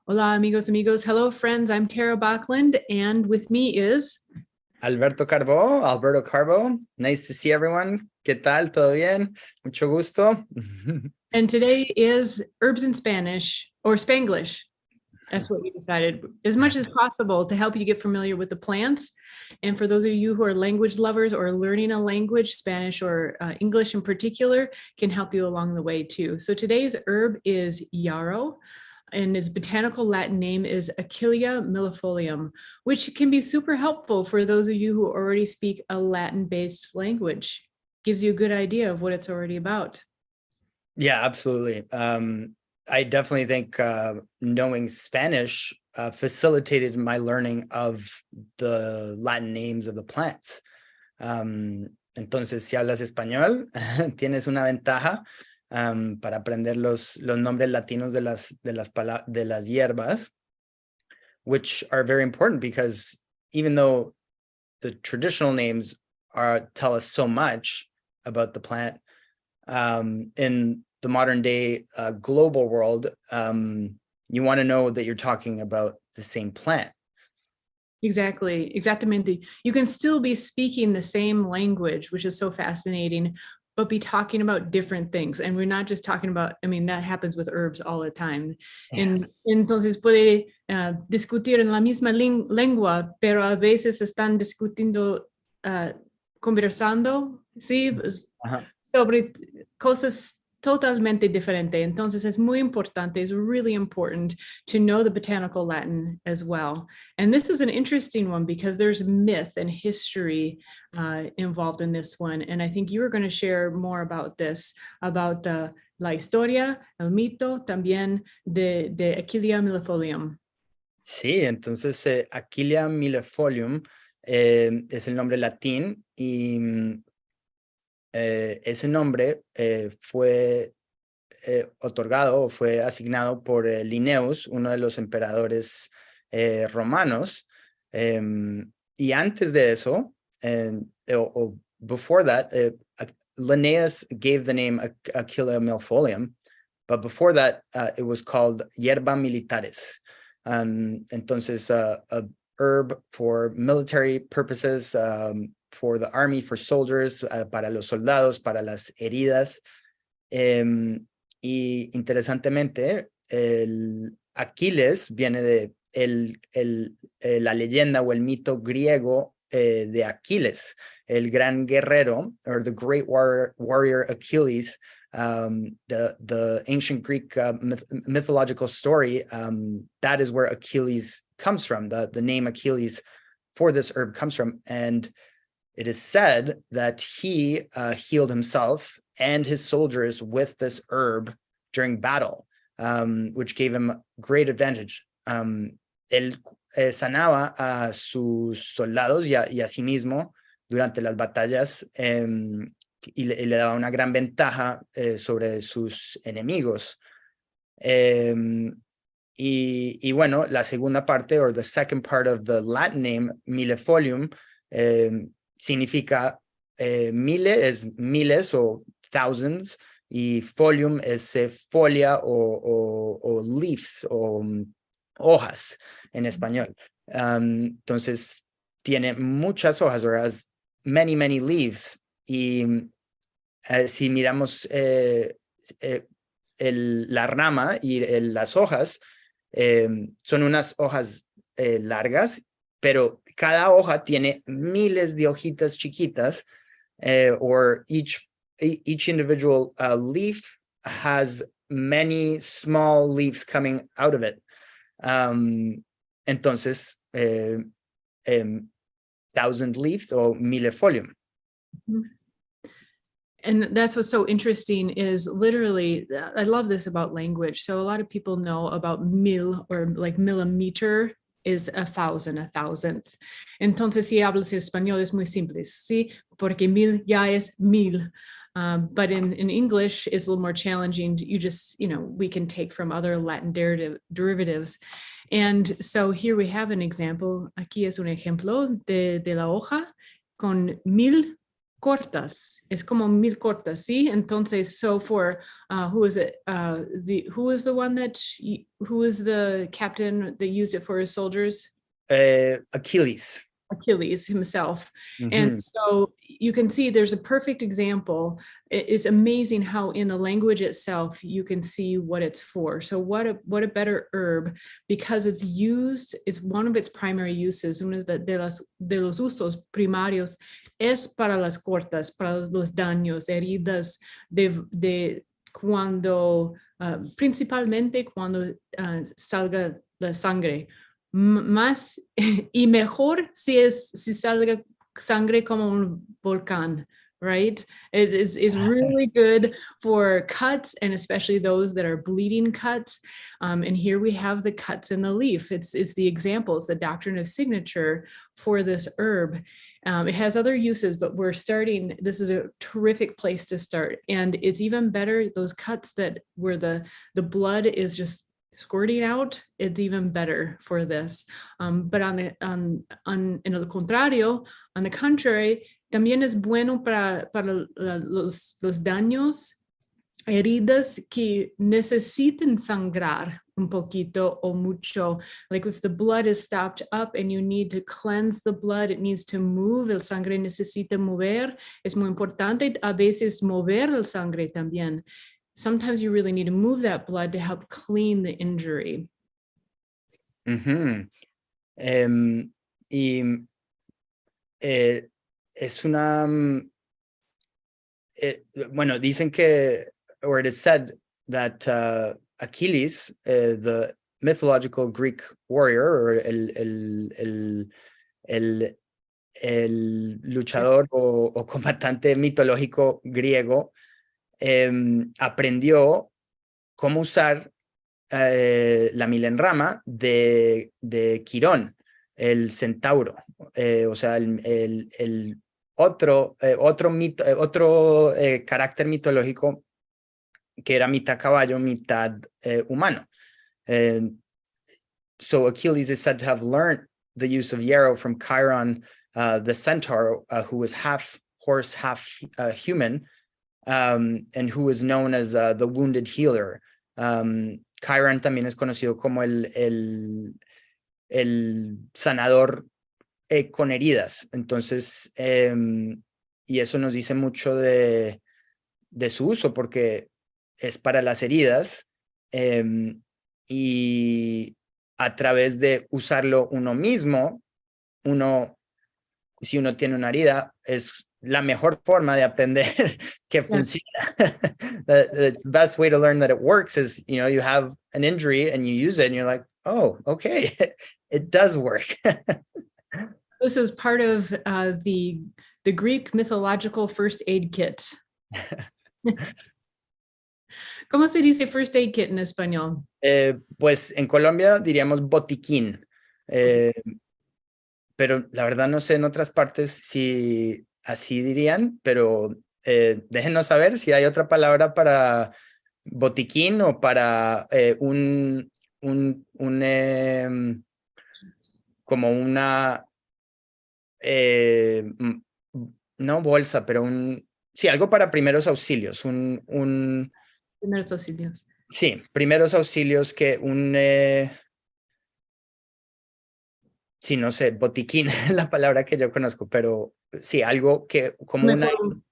Hola, amigos. Hello, friends. I'm Tara Baklund, and with me is Alberto Carbo. Nice to see everyone. ¿Qué tal? ¿Todo bien? Mucho gusto. and today is Herbs in Spanish or Spanglish. That's what we decided, as much as possible to help you get familiar with the plants. And for those of you who are language lovers or learning a language, Spanish or English in particular, can help you along the way too. So today's herb is Yarrow, and its botanical Latin name is Achillea millefolium, which can be super helpful for those of you who already speak a Latin-based language. Gives you a good idea of what it's already about. Yeah, absolutely. I definitely think knowing Spanish facilitated my learning of the Latin names of the plants. Entonces, si hablas español, tienes una ventaja para aprender los nombres latinos de las hierbas, which are very important because even though the traditional names tell us so much about the plant, in the modern day global world, you want to know that you're talking about the same plant. Exactamente. You can still be speaking the same language, which is so fascinating, but be talking about different things. And we're not just talking about, I mean, that happens with herbs all the time. Yeah. Entonces puede discutir en la misma lengua, pero a veces están discutiendo, conversando, ¿sí? Sobre cosas totalmente diferentes. Entonces es muy importante, it's really important to know the botanical Latin as well. And this is an interesting one because there's myth and history involved in this one. And I think you were going to share more about this, about la historia, el mito también de Achillea millefolium. Sí, entonces Achillea millefolium es el nombre latín y ese nombre fue otorgado o fue asignado por Linnaeus, uno de los emperadores romanos. Y antes de eso, before that, Linnaeus gave the name Achillea millefolium, but before that, it was called hierba militaris. Entonces, a herb for military purposes, for the army, for soldiers, para los soldados, para las heridas. Y interesantemente, el Aquiles viene de la leyenda o el mito griego de Aquiles, el gran guerrero, or the great warrior Achilles. The ancient Greek mythological story, that is where Achilles comes from. The name Achilles for this herb comes from. And it is said that he healed himself and his soldiers with this herb during battle, which gave him great advantage. Él sanaba a sus soldados y a sí mismo durante las batallas y le daba una gran ventaja sobre sus enemigos. Y bueno, la segunda parte, or the second part of the Latin name, millefolium, significa mille es miles o thousands, y folium es folia o leaves o hojas en español. Entonces, tiene muchas hojas, or has many leaves. Y si miramos la rama y las hojas, son unas hojas largas, pero cada hoja tiene miles de hojitas chiquitas, or each individual leaf has many small leaves coming out of it. Entonces, 1,000 leaves or millefolium. And that's what's so interesting is literally, I love this about language. So a lot of people know about mil, or like millimeter is 1,000, a thousandth. Entonces, si hablas español es muy simple, ¿sí? Porque mil ya es mil. But in English, it's a little more challenging. You just, we can take from other Latin derivatives. And so here we have an example. Aquí es un ejemplo de la hoja con 1,000 cortas, es como 1000 cortas, ¿sí? Entonces, so for, who is it? Who is the one that, who is the captain that used it for his soldiers? Achilles. Achilles himself. And Mhm. so you can see there's a perfect example. It's amazing how in the language itself you can see what it's for. So what a better herb, because it's used, it's one of its primary uses, uno de los usos primarios es para las cortas, para los daños, heridas de cuando, principalmente cuando salga la sangre. Más y mejor si salga sangre como un volcán, right? It is really good for cuts, and especially those that are bleeding cuts. And here we have the cuts in the leaf. It's the examples, the doctrine of signature for this herb. It has other uses, but we're starting, this is a terrific place to start. And it's even better, those cuts that where the blood is just squirting out, it's even better for this. But en el contrario, on the contrary, también es bueno para los daños, heridas que necesiten sangrar un poquito o mucho. Like if the blood is stopped up and you need to cleanse the blood, it needs to move, el sangre necesita mover. Es muy importante a veces mover el sangre también. Sometimes you really need to move that blood to help clean the injury. Uh-huh. Y es una, bueno, dicen que, or it is said that Achilles, the mythological Greek warrior, or el luchador o combatante mitológico griego, aprendió cómo usar la Milenrama de Quirón, el centauro, o sea, el otro carácter mitológico que era mitad caballo, mitad humano. So Achilles is said to have learned the use of Yarrow from Chiron, the centaur, who was half horse, half human, and who is known as the wounded healer. Chiron también es conocido como el sanador con heridas. Entonces, y eso nos dice mucho de su uso, porque es para las heridas, y a través de usarlo uno mismo, si uno tiene una herida, es la mejor forma de aprender que funciona. The best way to learn that it works is, you have an injury and you use it and you're like, oh, okay, it does work. This is part of the Greek mythological first aid kit. ¿Cómo se dice first aid kit en español? Pues en Colombia diríamos botiquín, pero la verdad no sé en otras partes si así dirían, pero déjenos saber si hay otra palabra para botiquín o para como una, no bolsa, pero sí, algo para primeros auxilios, Primeros auxilios. Sí, primeros auxilios que sí, no sé, botiquín es la palabra que yo conozco, pero sí, algo que como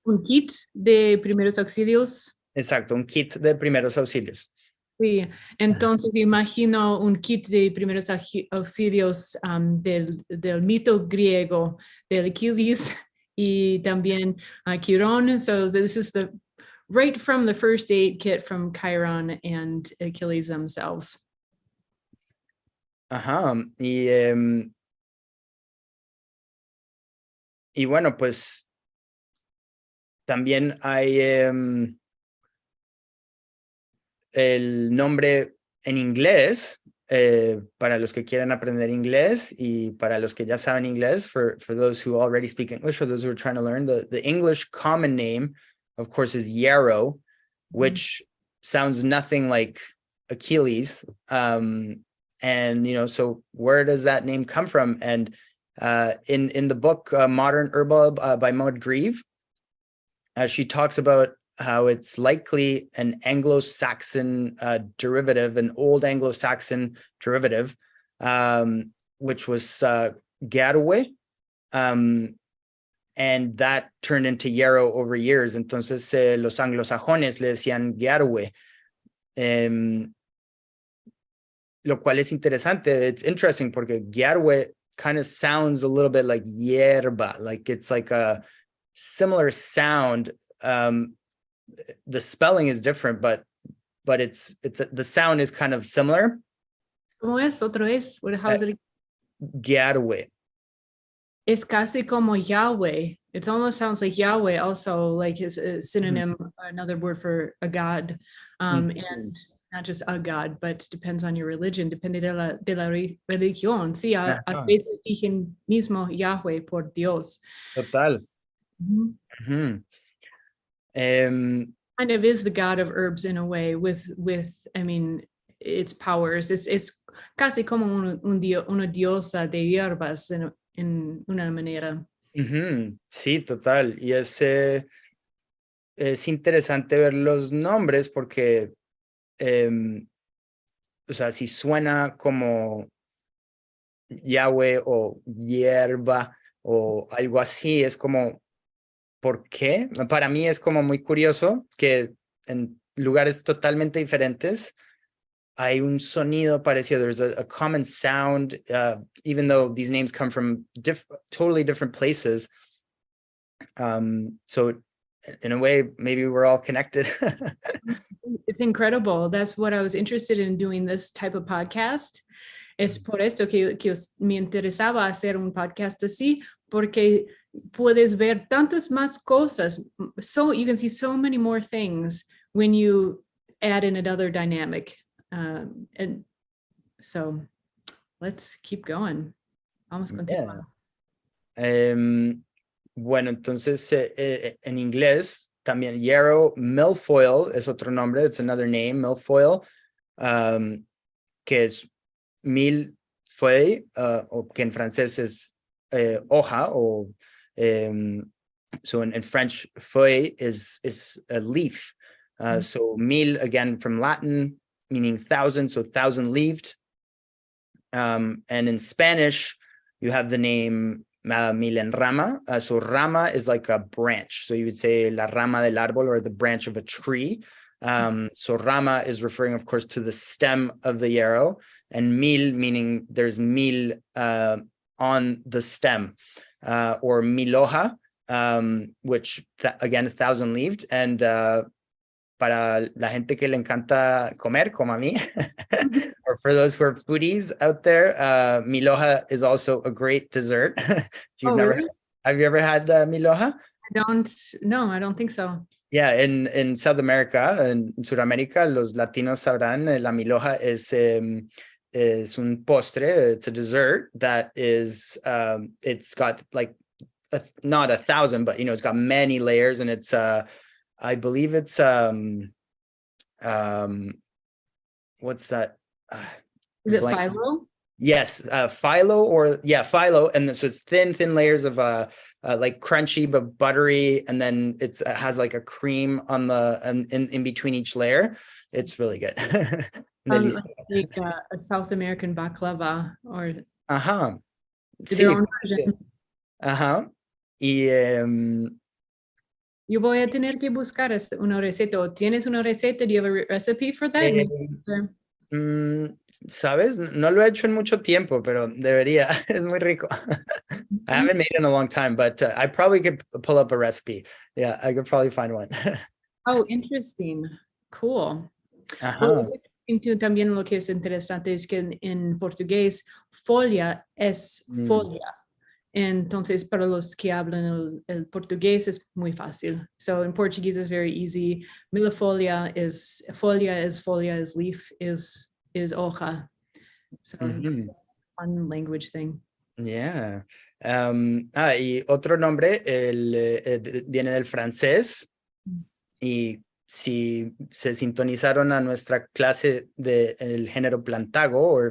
un kit de primeros auxilios. Exacto, un kit de primeros auxilios. Sí, entonces imagino un kit de primeros auxilios del mito griego, del Achilles y también Quirón. So this is right from the first aid kit from Chiron and Achilles themselves. Ajá, y bueno, pues también hay el nombre en inglés, para los que quieren aprender inglés y para los que ya saben inglés, for those who already speak English or those who are trying to learn, the English common name, of course, is Yarrow, which sounds nothing like Achilles. And, so where does that name come from? And in the book, Modern Herbal by Maud Grieve, she talks about how it's likely an Anglo-Saxon derivative, an old Anglo-Saxon derivative, which was Yarrow, and that turned into Yarrow over years. Entonces los anglosajones le decían Yarrow, lo cual es interesante. It's interesting porque Yarrow kind of sounds a little bit like hierba, like it's like a similar sound. The spelling is different, but it's the sound is kind of similar. ¿Cómo es? Otro es. How is it? Yarrow. Es casi como Yahweh. It almost sounds like Yahweh also, like is a synonym, another word for a god. And not just a god, but depends on your religion, depende de la religión. Sí, a veces dicen mismo Yahweh por Dios. Total. Kind of is the god of herbs in a way with I mean, its powers. Es casi como una diosa de hierbas en una manera. Sí, total. Y es interesante ver los nombres porque, o sea, si suena como Yahweh o hierba o algo así, es como, ¿por qué? Para mí es como muy curioso que en lugares totalmente diferentes hay un sonido parecido. There's a common sound, even though these names come from totally different places. So in a way, maybe we're all connected. It's incredible. That's what I was interested in doing this type of podcast. Es por esto que me interesaba hacer un podcast así, porque puedes ver tantas más cosas. So you can see so many more things when you add in another dynamic. And so let's keep going. Vamos a continuar. Bueno, entonces en inglés también Yarrow, milfoil es otro nombre, it's another name, milfoil, que es millefeuille, o que en francés es hoja, o so in French, feuille is a leaf. So mille, again, from Latin, meaning thousand, so thousand-leaved. And in Spanish, you have the name Milenrama. So rama is like a branch. So you would say la rama del árbol, or the branch of a tree. So rama is referring, of course, to the stem of the yarrow, and mil meaning there's mil on the stem, or miloja, which again, thousand-leaved. And para la gente que le encanta comer, como a mí, or for those who are foodies out there, miloja is also a great dessert. Really? Have you ever had miloja? I don't think so. Yeah, in South America, in Sudamérica, los latinos sabrán, la miloja es un postre, it's a dessert that is, it's got like, not 1,000, but, it's got many layers, and it's, I believe it's what's that? Is it phyllo? Yes, phyllo, and so it's thin layers of like crunchy but buttery, and then it has like a cream on the in between each layer. It's really good. Like a South American baklava, or sí, their own version. Y yo voy a tener que buscar una receta. ¿Tienes una receta? Do you have a recipe for that? ¿Sabes? No lo he hecho en mucho tiempo, pero debería. Es muy rico. I haven't made it in a long time, but I probably could pull up a recipe. Yeah, I could probably find one. Oh, interesting. Cool. Well, también lo que es interesante es que en portugués, folia es folia. Entonces, para los que hablan el portugués es muy fácil. So in Portuguese it's very easy. Millefolium is folia, is leaf, is hoja. So it's a fun language thing. Yeah. Y otro nombre viene del francés. Y si se sintonizaron a nuestra clase del género plantago, or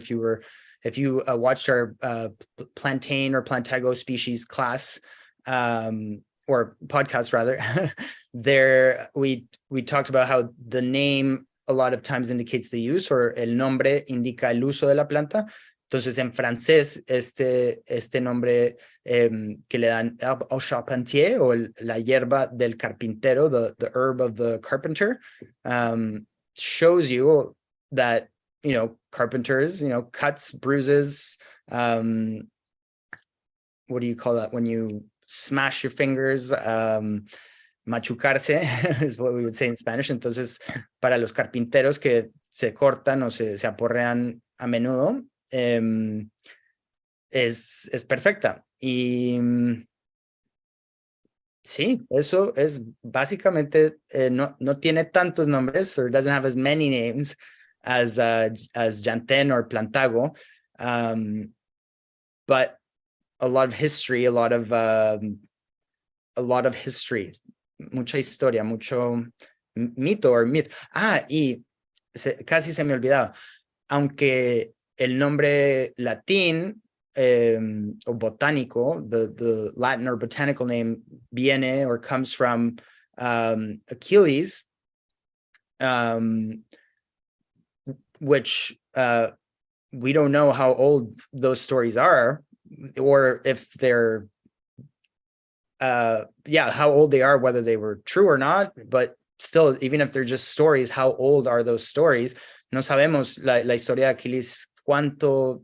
if you watched our plantain or plantago species class, or podcast rather, there we talked about how the name a lot of times indicates the use, or el nombre indica el uso de la planta. Entonces, en francés, este nombre que le dan herbe au charpentier, o la hierba del carpintero, the herb of the carpenter, shows you that, carpenters, cuts, bruises, what do you call that when you smash your fingers? Machucarse is what we would say in Spanish. Entonces, para los carpinteros que se cortan o se aporrean a menudo, es perfecta. Y sí, eso es básicamente, no tiene tantos nombres, or doesn't have as many names as Janten or Plantago, but a lot of history, a lot of history, mucha historia, mucho mito or myth. Y casi se me olvidaba, aunque el nombre latín o botánico, the Latin or botanical name viene or comes from Achilles, which we don't know how old those stories are, or if they're how old they are, whether they were true or not. But still, even if they're just stories, how old are those stories? No sabemos la historia de Aquiles, cuánto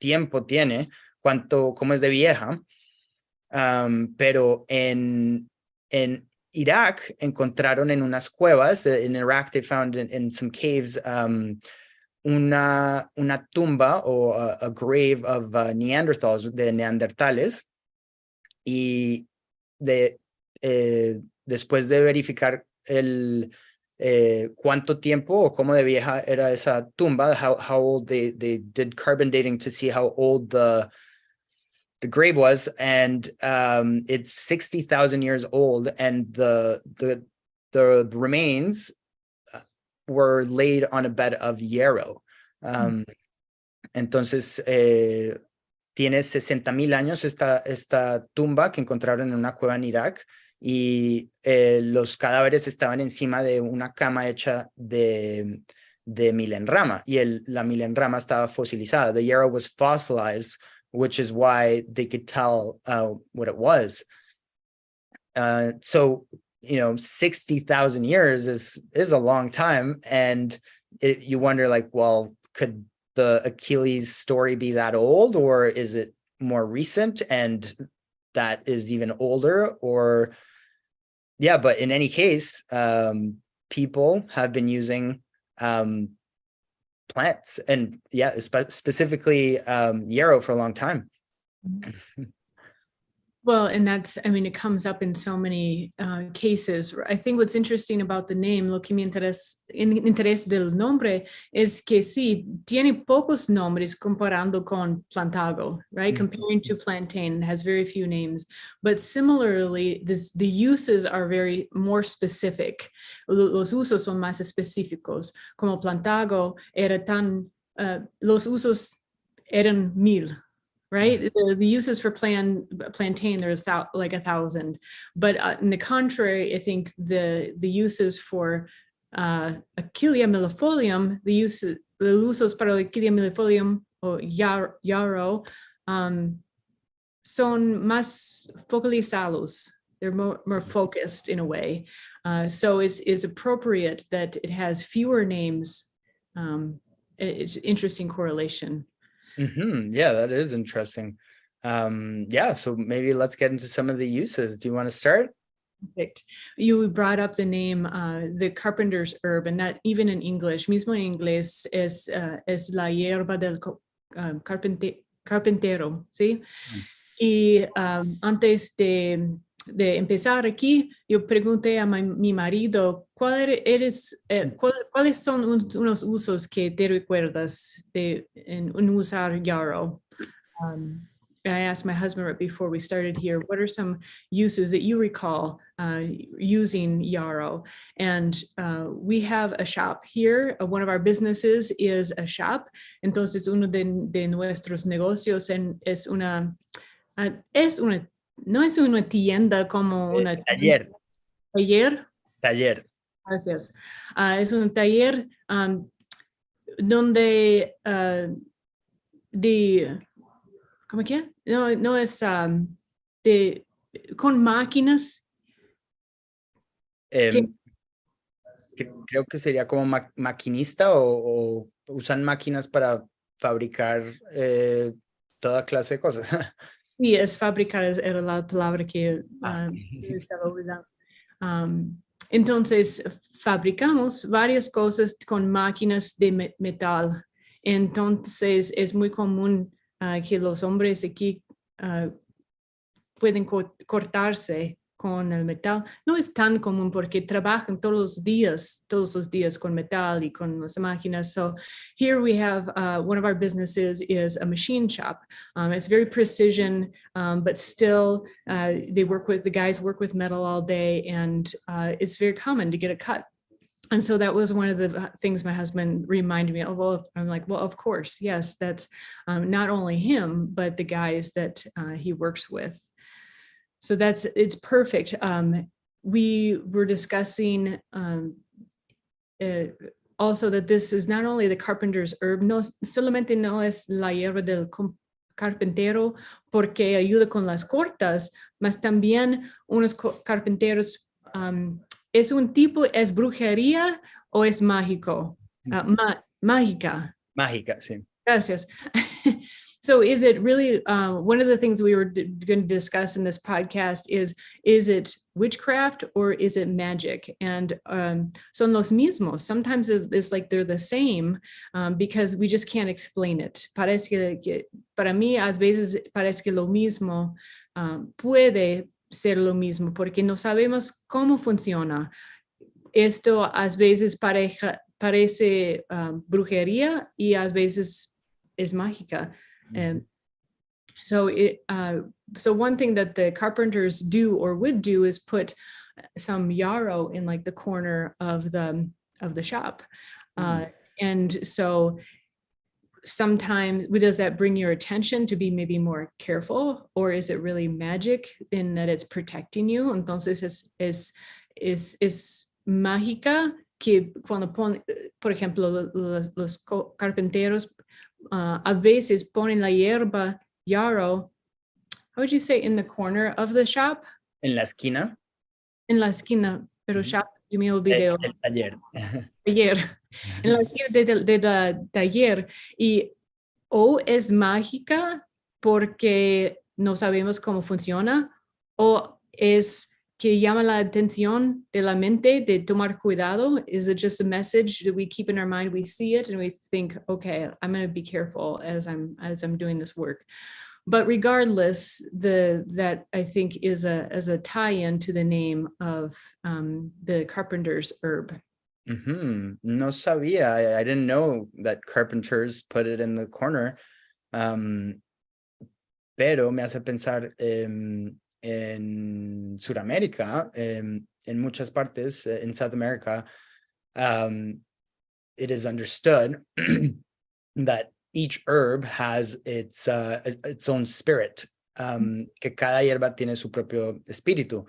tiempo tiene, cómo es de vieja. Pero en Irak encontraron en unas cuevas, in Iraq they found in some caves, una tumba o a grave of Neanderthals, de neandertales, y después de verificar cuánto tiempo o cómo de vieja era esa tumba, how old they did carbon dating to see how old the grave was, and it's 60,000 years old, and the remains were laid on a bed of Yarrow. Entonces tiene 60,000 años esta tumba que encontraron en una cueva en Irak, y los cadáveres estaban encima de una cama hecha de Milenrama, y la Milenrama estaba fosilizada. The Yarrow was fossilized, which is why they could tell what it was. So 60,000 years is a long time, and you wonder, like, well, could the Achilles story be that old, or is it more recent and that is even older? Or but in any case, people have been using plants, and specifically yarrow, for a long time. Well, and it comes up in so many cases. I think what's interesting about the name, lo que me interés del nombre, es que sí, tiene pocos nombres comparando con plantago, right? Comparing to plantain, has very few names. But similarly, the uses are more specific. Los usos son más específicos. Como plantago los usos eran 1,000. Right, the uses for plantain, there's like 1,000, but in the contrary, I think the uses for Achillea millefolium, the usos para Achillea millefolium o Yarrow son más focalizados. They're more focused in a way, so it's appropriate that it has fewer names. It's interesting correlation. Yeah, that is interesting. So maybe let's get into some of the uses. Do you want to start? Perfect. You brought up the name, the carpenter's herb, and that even in English, mismo en inglés, es la hierba del carpintero, ¿sí? Y antes de empezar aquí, yo pregunté a mi marido, ¿cuáles son unos usos que te recuerdas en usar Yarrow? I asked my husband right before we started here, what are some uses that you recall using Yarrow? And we have a shop here. One of our businesses is a shop. Entonces, uno de nuestros negocios es una no es una tienda como una Taller, taller. taller. Gracias. Es un taller donde ¿cómo que? No es con máquinas que Em, creo que sería como maquinista o usan máquinas para fabricar toda clase de cosas. sí, es fabricar, era la palabra que Ah. estaba usando. Entonces, fabricamos varias cosas con máquinas de metal. Entonces, es muy común que los hombres aquí pueden cortarse con el metal. No es tan común porque trabajan todos los días con metal y con las máquinas. So here we have one of our businesses is a machine shop. It's very precision, but still the guys work with metal all day, and it's very common to get a cut. And so that was one of the things my husband reminded me of. Well, I'm like, well, of course, yes, that's not only him, but the guys that he works with. So it's perfect. We were discussing also that this is not only the carpenter's herb, no solamente no es la hierba del carpintero porque ayuda con las cortas, mas también unos carpinteros es un tipo, es brujería o es mágico, mágica. Mágica, sí. Gracias. So is it really, one of the things we were going to discuss in this podcast is it witchcraft or is it magic? And son los mismos. Sometimes it's like they're the same because we just can't explain it. Parece que para mí, a veces parece que lo mismo puede ser lo mismo porque no sabemos cómo funciona. Esto a veces parece brujería y a veces es mágica. And so so one thing that the carpenters do or would do is put some yarrow in like the corner of the shop. And so sometimes does that bring your attention to be maybe more careful, or is it really magic in that it's protecting you? Entonces es mágica que cuando ponen, por ejemplo, los carpinteros a veces ponen la hierba yarrow, how would you say, in the corner of the shop? En la esquina. En la esquina, pero shop, yo me olvidé. El taller. Taller. En la esquina de taller. Y o es mágica porque no sabemos cómo funciona, o es que llama la atención de la mente de tomar cuidado. Is it just a message that we keep in our mind? We see it and we think, okay, I'm going to be careful as I'm doing this work. But regardless, that I think is a tie-in to the name of the carpenter's herb. No sabía. I didn't know that carpenters put it in the corner. Pero me hace pensar en Sudamérica, en muchas partes, in South America, it is understood that each herb has its own spirit, que cada hierba tiene su propio espíritu.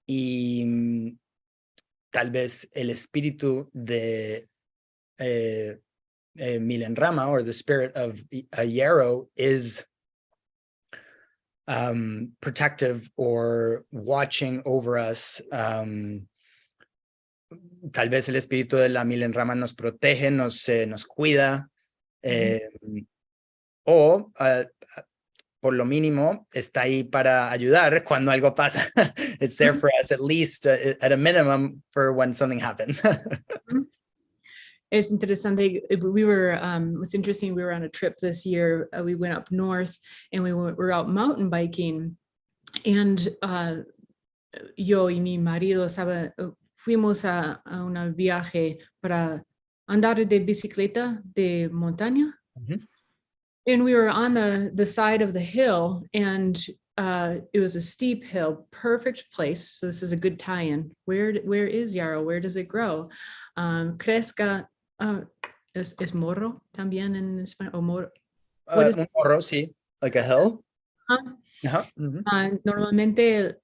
Y tal vez el espíritu de Milenrama, or the spirit of a Yarrow, is protective or watching over us. Tal vez el espíritu de la Milenrama nos protege, nos cuida, o por lo mínimo está ahí para ayudar cuando algo pasa. It's there for us, at least at a minimum, for when something happens. It's interesting. What's interesting, we were on a trip this year. We went up north and we were out mountain biking. And yo y mi marido fuimos a un viaje para andar de bicicleta de montaña. And we were on the side of the hill, and it was a steep hill, perfect place. So this is a good tie-in. Where is Yarrow? Where does it grow? Crezca. Es morro también en español, o morro. Un morro, sí, like a hill. Ajá, ujú. Normalmente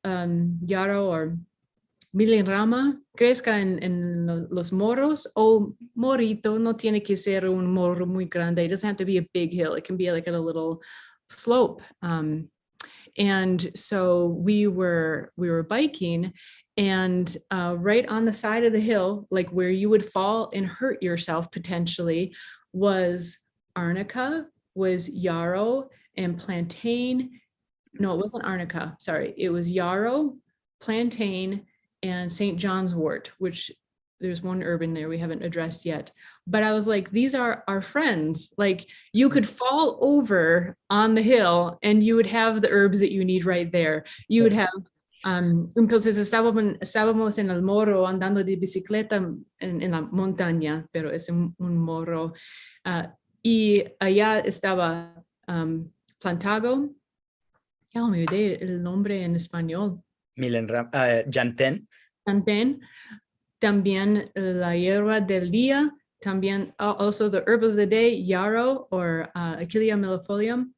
Yarrow o Milenrama crezca en los morros o morito. No tiene que ser un morro muy grande. It doesn't have to be a big hill. It can be like a little slope. And so we were biking, and right on the side of the hill, like where you would fall and hurt yourself potentially, was arnica, was yarrow, and plantain. No, it wasn't arnica. Sorry, it was yarrow, plantain, and St. John's wort, which there's one herb in there we haven't addressed yet. But I was like, these are our friends. Like you could fall over on the hill and you would have the herbs that you need right there. You would have entonces estábamos en el morro andando de bicicleta en la montaña, pero es un morro. Y allá estaba plantado. Ya me olvidé el nombre en español. Llantén. También la hierba del día, también also the herb of the day, yarrow or Achillea millefolium,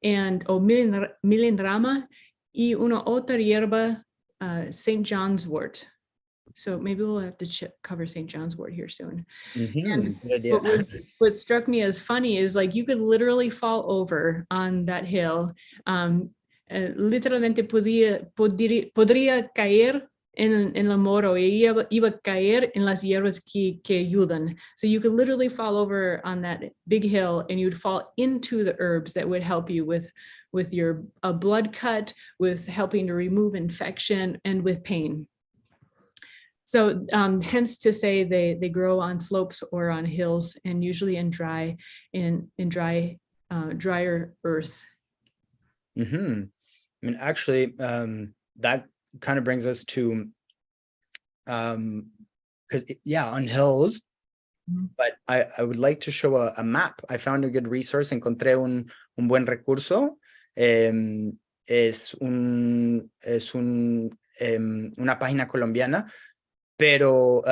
and Milenrama, y una otra hierba, St. John's wort. So maybe we'll have to cover St. John's wort here soon. And what struck me as funny is like you could literally fall over on that hill. Literalmente podría caer en la moro y iba a caer en las hierbas que ayudan. So you could literally fall over on that big hill and you'd fall into the herbs that would help you with your blood cut, with helping to remove infection, and with pain. So hence to say they grow on slopes or on hills, and usually in drier earth. I mean, actually, that kind of brings us to, because yeah, on hills, but I would like to show a map. I found a good resource. Encontré un buen recurso. Es una página colombiana, pero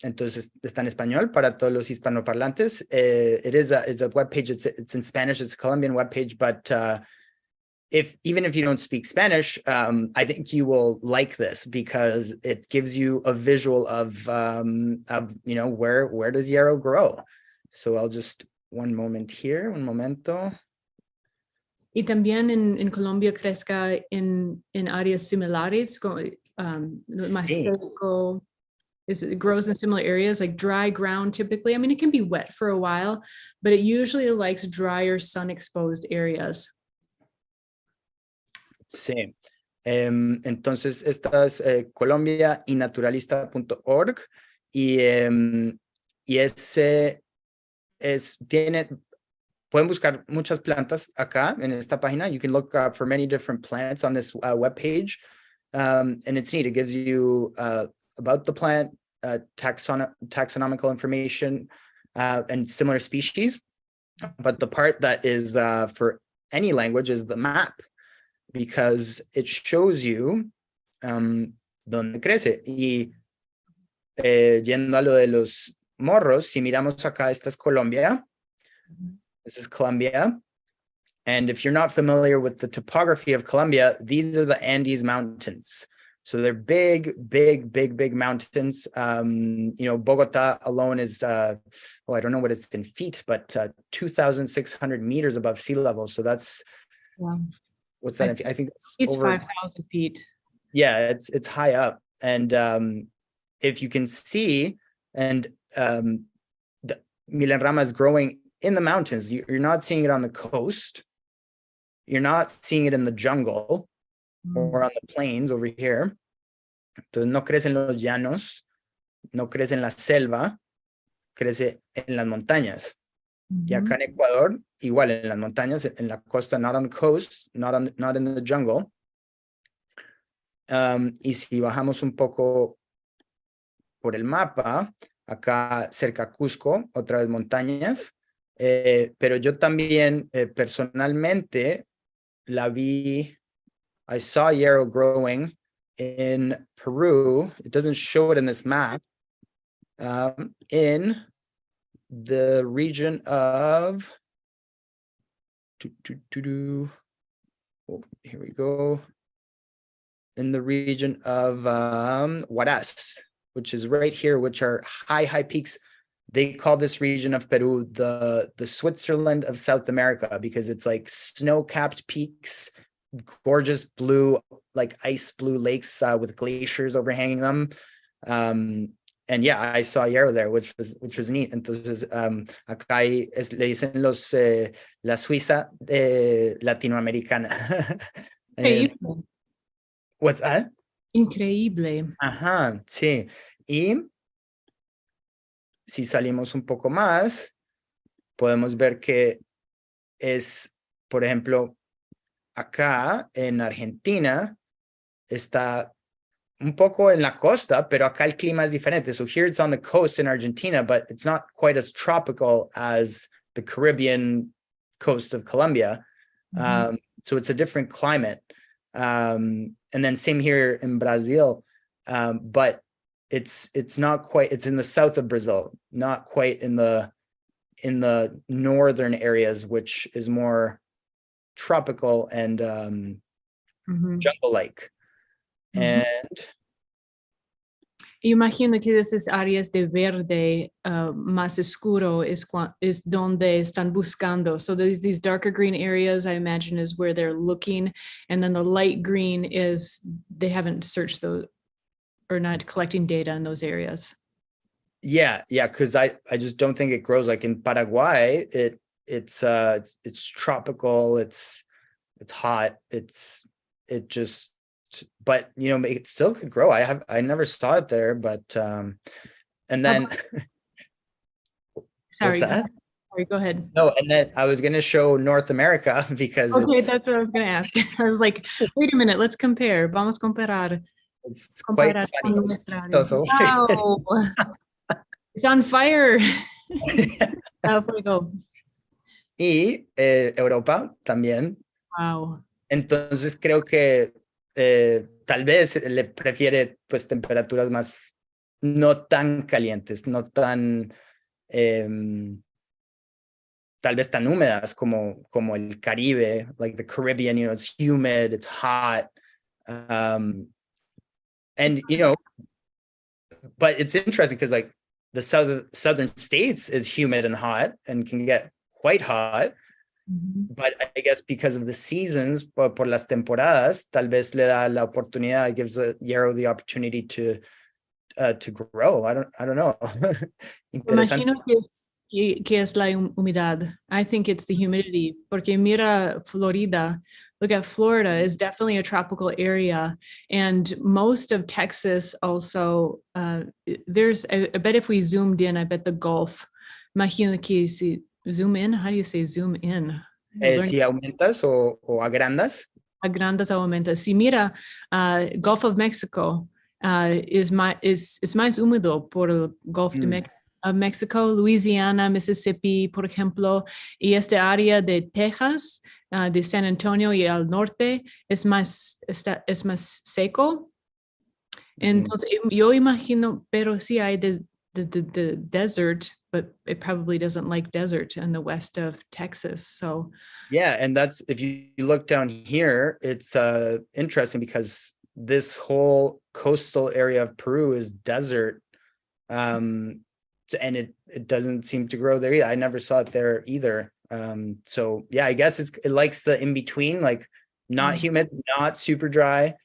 entonces está en español para todos los hispanoparlantes. It is a web page. It's in Spanish. It's a Colombian web page, but even if you don't speak Spanish, I think you will like this because it gives you a visual of where does yarrow grow. So I'll just un momento. Y también en Colombia crezca en áreas similares, más seco. It grows in similar areas, like dry ground typically. I mean, it can be wet for a while, but it usually likes drier, sun-exposed areas. Sí. Entonces, esta es colombiaynaturalista.org y pueden buscar muchas plantas acá en esta página. You can look for many different plants on this web page. And it's neat. It gives you about the plant, taxonomical information, and similar species. But the part that is for any language is the map, because it shows you dónde crece. Y yendo a lo de los morros, si miramos acá, esta es Colombia. This is Colombia. And if you're not familiar with the topography of Colombia, these are the Andes Mountains. So they're big, big, big, big mountains. Bogota alone is, I don't know what it's in feet, but 2,600 meters above sea level. So that's, what's that? I think it's over 5,000 feet. Yeah, it's high up. And if you can see, and the Milenrama is growing in the mountains. You're not seeing it on the coast. You're not seeing it in the jungle or on the plains over here. Entonces no crece en los llanos, no crece en la selva, crece en las montañas. Y acá en Ecuador, igual en las montañas, en la costa, not on the coast, not in the jungle. Y si bajamos un poco por el mapa, acá cerca a Cusco, otra vez montañas, pero yo también personalmente la vi, I saw yarrow growing in Peru. It doesn't show it in this map, in the region of oh, here we go. In the region of Huaraz, which is right here, which are high peaks. They call this region of Peru the Switzerland of South America, because it's like snow-capped peaks, gorgeous blue, like ice blue lakes with glaciers overhanging them. And yeah, I saw Yarrow there, which was neat. Entonces, acá le dicen la Suiza latinoamericana. Increíble. What's that? Increíble. Ajá, sí. Y si salimos un poco más, podemos ver que es, por ejemplo, acá en Argentina está un poco en la costa, pero acá el clima es diferente. So here it's on the coast in Argentina, but it's not quite as tropical as the Caribbean coast of Colombia. So it's a different climate. And then same here in Brazil, but it's not quite, it's in the south of Brazil, not quite in the northern areas, which is more tropical and jungle-like. And Imagino que esas áreas de verde más oscuro is donde están buscando. So there's these darker green areas, I imagine, is where they're looking. And then the light green is they haven't searched those or not collecting data in those areas. Yeah, because I just don't think it grows. Like in Paraguay, it's tropical, it's hot, but you know, it still could grow. I never saw it there, but and then sorry, what's that? Sorry, go ahead. No, and then I was gonna show North America because that's what I was gonna ask. I was like, wait a minute, let's compare. Vamos a comparar. It's quite funny. Wow. It's on fire. Fuego. Y Europa también. Wow. Entonces creo que tal vez le prefiere pues temperaturas más no tan calientes, no tan tal vez tan húmedas como el Caribe, like the Caribbean, you know, it's humid, it's hot. And you know, but it's interesting because like the southern states is humid and hot and can get quite hot. But I guess because of the seasons, por las temporadas, tal vez le da la oportunidad, gives the Yarrow the opportunity to grow. I don't know. Imagino que es la humedad. I think it's the humidity. Porque mira Florida, look at Florida is definitely a tropical area. And most of Texas also, I bet if we zoomed in, I bet the Gulf, imagino que si zoom in, how do you say zoom in? Si aumentas o agrandas. Agrandas o aumentas. Si mira, Gulf of Mexico es más húmedo por el Gulf de Mexico, Louisiana, Mississippi, por ejemplo, y esta área de Texas, de San Antonio y al norte es más seco. Entonces, yo imagino, pero sí hay the desert, but it probably doesn't like desert in the west of Texas. So yeah, and that's, if you look down here, it's interesting because this whole coastal area of Peru is desert. And it doesn't seem to grow there either. I never saw it there either. So yeah, I guess it likes the in-between, like not humid, not super dry.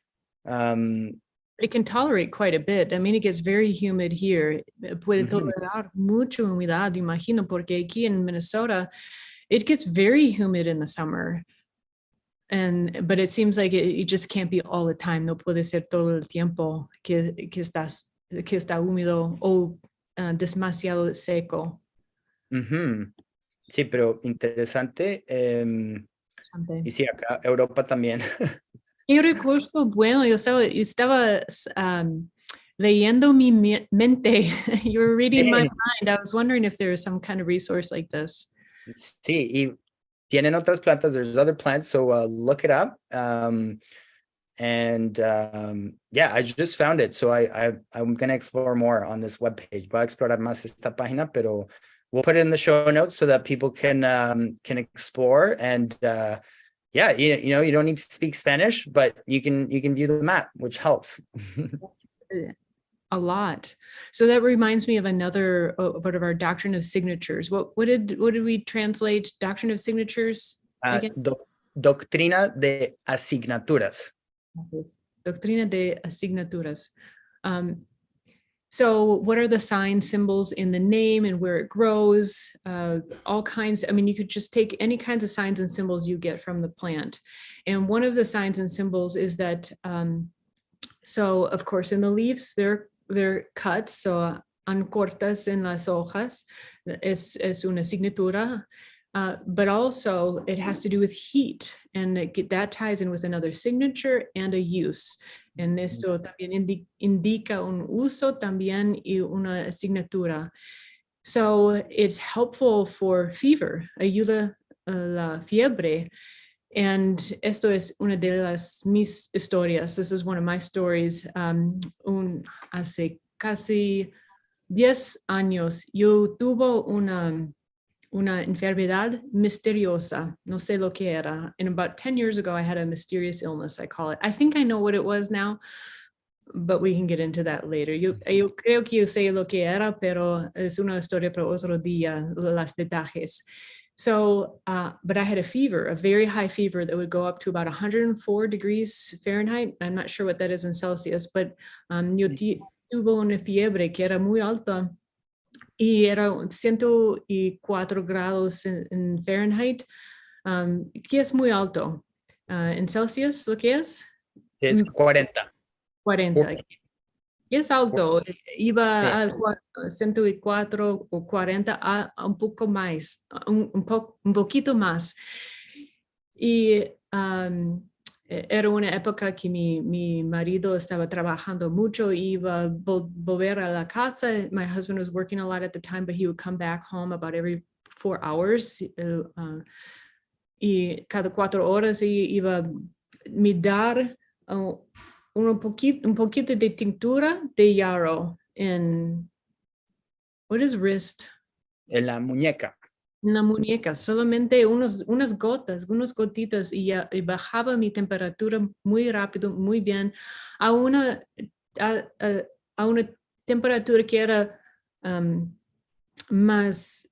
It can tolerate quite a bit. I mean, it gets very humid here. Puede tolerar mucha humedad, imagino, porque aquí en Minnesota, it gets very humid in the summer. But it seems like it just can't be all the time. No puede ser todo el tiempo que está húmedo o demasiado seco. Sí, pero interesante. Y sí, acá Europa también. Qué recurso bueno. Yo estaba leyendo mi mente. You were reading my mind. I was wondering if there was some kind of resource like this. Sí, y tienen otras plantas. There's other plants, so look it up. And yeah, I just found it, so I'm gonna explore more on this webpage. Voy a explorar más esta página, pero we'll put it in the show notes so that people can explore. And yeah, you know, you don't need to speak Spanish, but you can view the map, which helps. A lot. So that reminds me of another part of our Doctrine of Signatures. What did we translate Doctrine of Signatures again? Doctrina de Asignaturas. Doctrina de Asignaturas. So what are the signs, symbols in the name and where it grows? All kinds. I mean, you could just take any kinds of signs and symbols you get from the plant. And one of the signs and symbols is that, so of course, in the leaves, they're cuts. So ancortas en las hojas es una signatura. But also it has to do with heat, and that ties in with another signature and a use. En esto también indica un uso también y una asignatura. So it's helpful for fever, ayuda a la fiebre. And esto es una de mis historias. This is one of my stories. Hace casi 10 años yo tuve una enfermedad misteriosa. No sé lo que era. And about 10 years ago, I had a mysterious illness, I call it. I think I know what it was now, but we can get into that later. Yo creo que yo sé lo que era, pero es una historia para otro día, las detalles. So, but I had a fever, a very high fever that would go up to about 104 degrees Fahrenheit. I'm not sure what that is in Celsius, but yo tuve una fiebre que era muy alta. Y era 104 grados en Fahrenheit, que es muy alto. En Celsius, ¿lo que es? Es 40. 40. Y es alto. Iba a 104 o 40 a un poco más, un poquito más. Y era una época que mi marido estaba trabajando mucho, iba a volver a la casa. My husband was working a lot at the time, but he would come back home about every 4 hours. Y cada 4 horas iba a me dar un poquito de tintura de Yarrow en, what is wrist? En la muñeca. La muñeca, solamente unas gotas, unas gotitas y bajaba mi temperatura muy rápido, muy bien, a una temperatura que era más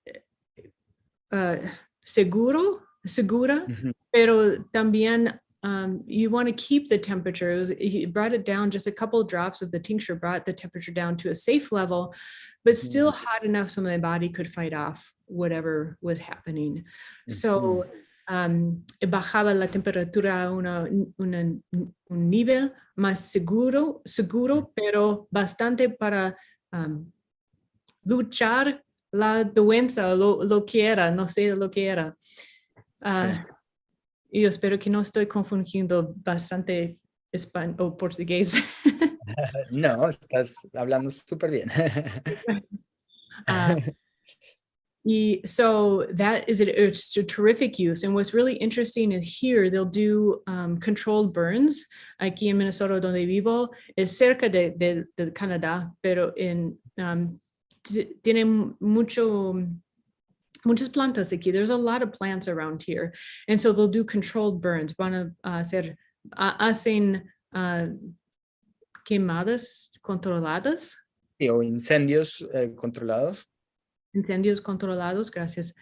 segura, pero también you want to keep the temperature. He brought it down, just a couple of drops of the tincture brought the temperature down to a safe level, but still hot enough so my body could fight off whatever was happening. So bajaba la temperatura a un nivel más seguro, pero bastante para luchar la doença, lo que era, no sé lo que era. Yo espero que no estoy confundiendo bastante español o portugués. No, estás hablando súper bien. So that is it's a terrific use. And what's really interesting is here they'll do controlled burns. Aquí en Minnesota, donde vivo, es cerca de Canadá, pero tiene muchas plantas aquí. There's a lot of plants around here. And so they'll do controlled burns. Van a hacen quemadas controladas. Sí, o incendios controlados. Incendios controlados, gracias.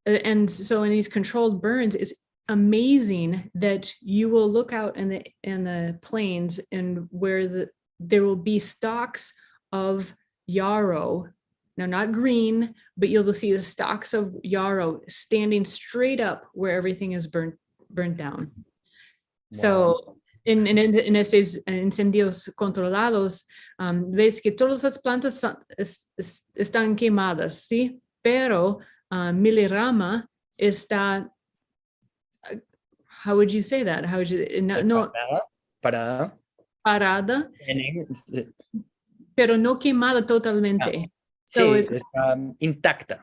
And so in these controlled burns, it's amazing that you will look out in the plains and where there will be stalks of yarrow. Now, not green, but you'll see the stalks of yarrow standing straight up where everything is burnt down. Wow. So en estos incendios controlados, ves que todas las plantas están quemadas, ¿sí? Pero Milenrama está, how would you say that? How would you, Parada. Pero no quemada totalmente. So sí, está intacta.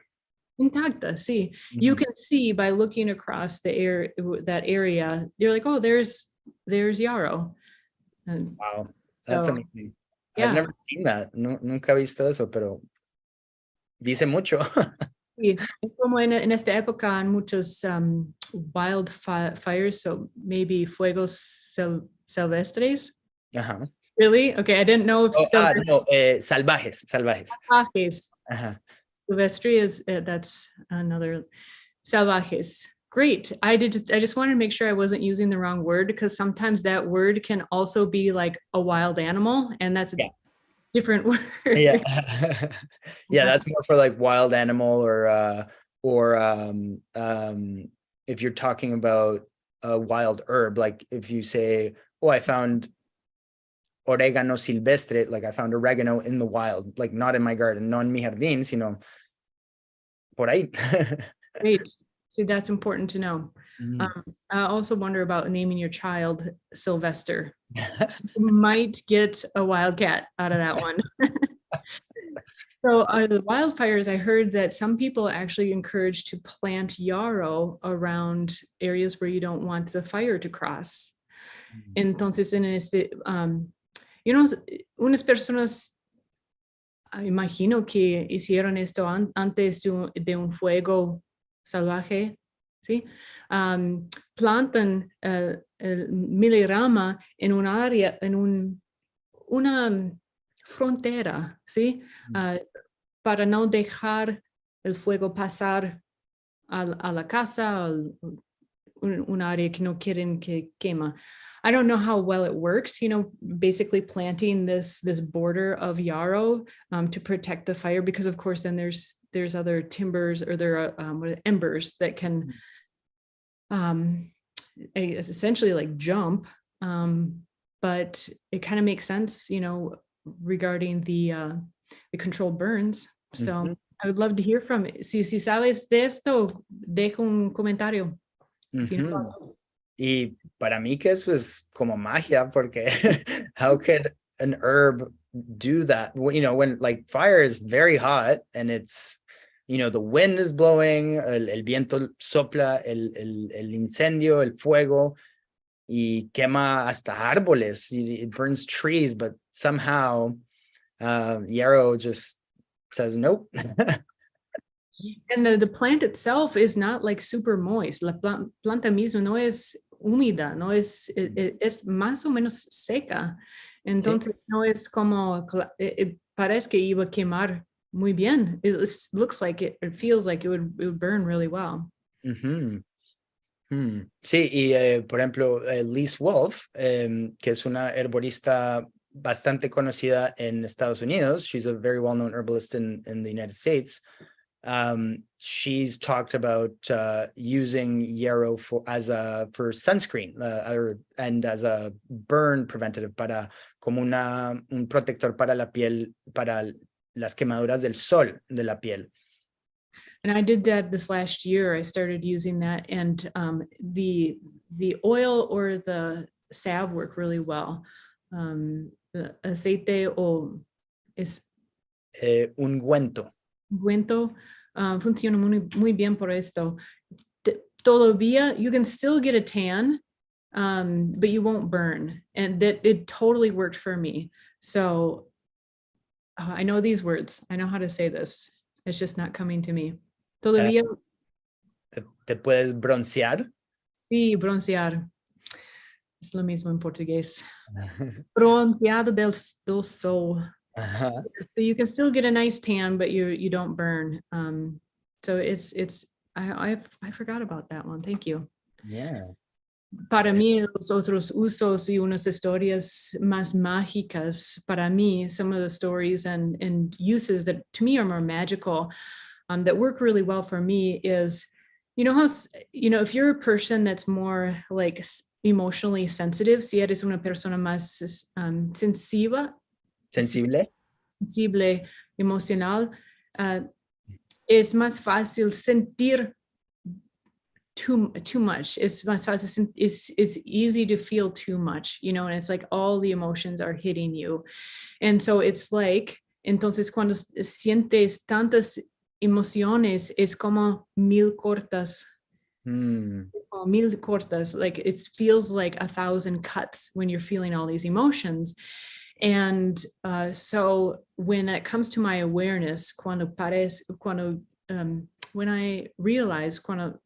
Intacta, sí. You can see by looking across that area, you're like, oh, there's Yarrow. And wow, that's amazing. Yeah. I've never seen that. No, nunca he visto eso, pero dice mucho. Sí, es como en esta época en muchos wildfires, so maybe fuegos silvestres. Ajá. Really? Okay, I didn't know if No, salvajes, salvajes. salvajes. Ajá. Silvestre is that's another salvajes. Great. I just wanted to make sure I wasn't using the wrong word because sometimes that word can also be like a wild animal, and that's a different word. Yeah. Yeah, that's more for like wild animal or if you're talking about a wild herb, like if you say, oh, I found oregano silvestre, like I found oregano in the wild, like not in my garden, no en mi jardín, sino por ahí. Great. See, that's important to know. I also wonder about naming your child Sylvester. You might get a wildcat out of that one. So the wildfires, I heard that some people actually encourage to plant yarrow around areas where you don't want the fire to cross. Entonces, unas personas, imagino que hicieron esto antes de un fuego salvaje, ¿sí? Plantan el Milenrama en un área, en una frontera, ¿sí? Para no dejar el fuego pasar a la casa, un área que no quieren que quema. I don't know how well it works, basically planting this border of yarrow to protect the fire, because of course then there's other timbers, or there are embers that can essentially like jump, but it kind of makes sense, regarding the controlled burns. So I would love to hear from it. Si sabes de esto, deja un comentario. Y para mí que eso es como magia, porque how could an herb do that? When like fire is very hot and it's, the wind is blowing, el viento sopla, el incendio, el fuego, y quema hasta árboles. It burns trees, but somehow Yarrow just says nope. And the plant itself is not like super moist. La planta misma no es húmeda, no es más o menos seca. Entonces no es como, parece que iba a quemar muy bien. It looks like it feels like it would burn really well. Sí, y por ejemplo, Liz Wolf, que es una herborista bastante conocida en Estados Unidos. She's a very well-known herbalist in the United States. She's talked about using yarrow for sunscreen and as a burn preventative, como un protector para la piel, para las quemaduras del sol de la piel. And I did that this last year. I started using that, and the oil or the salve work really well. The aceite o es ungüento. Ungüento funciona muy bien por esto. Todavía, you can still get a tan, but you won't burn. And that it totally worked for me. So I know these words. I know how to say this. It's just not coming to me. Todavía. ¿Te puedes broncear? Sí, broncear. Es lo mismo en portugués. Bronceado del sol. So you can still get a nice tan, but you don't burn. So I forgot about that one. Thank you. Yeah. Para mí, los otros usos y unas historias más mágicas, para mí, some of the stories and uses that to me are more magical, that work really well for me is, if you're a person that's more like emotionally sensitive, si eres una persona más sensible, emocional, es más fácil sentir too much. It's más fácil, it's easy to feel too much, and it's like all the emotions are hitting you. And so it's like, entonces cuando sientes tantas emociones, es como mil cortas. Mil cortas, like it feels like 1,000 cuts when you're feeling all these emotions. And when it comes to my awareness, when when I realize, cuando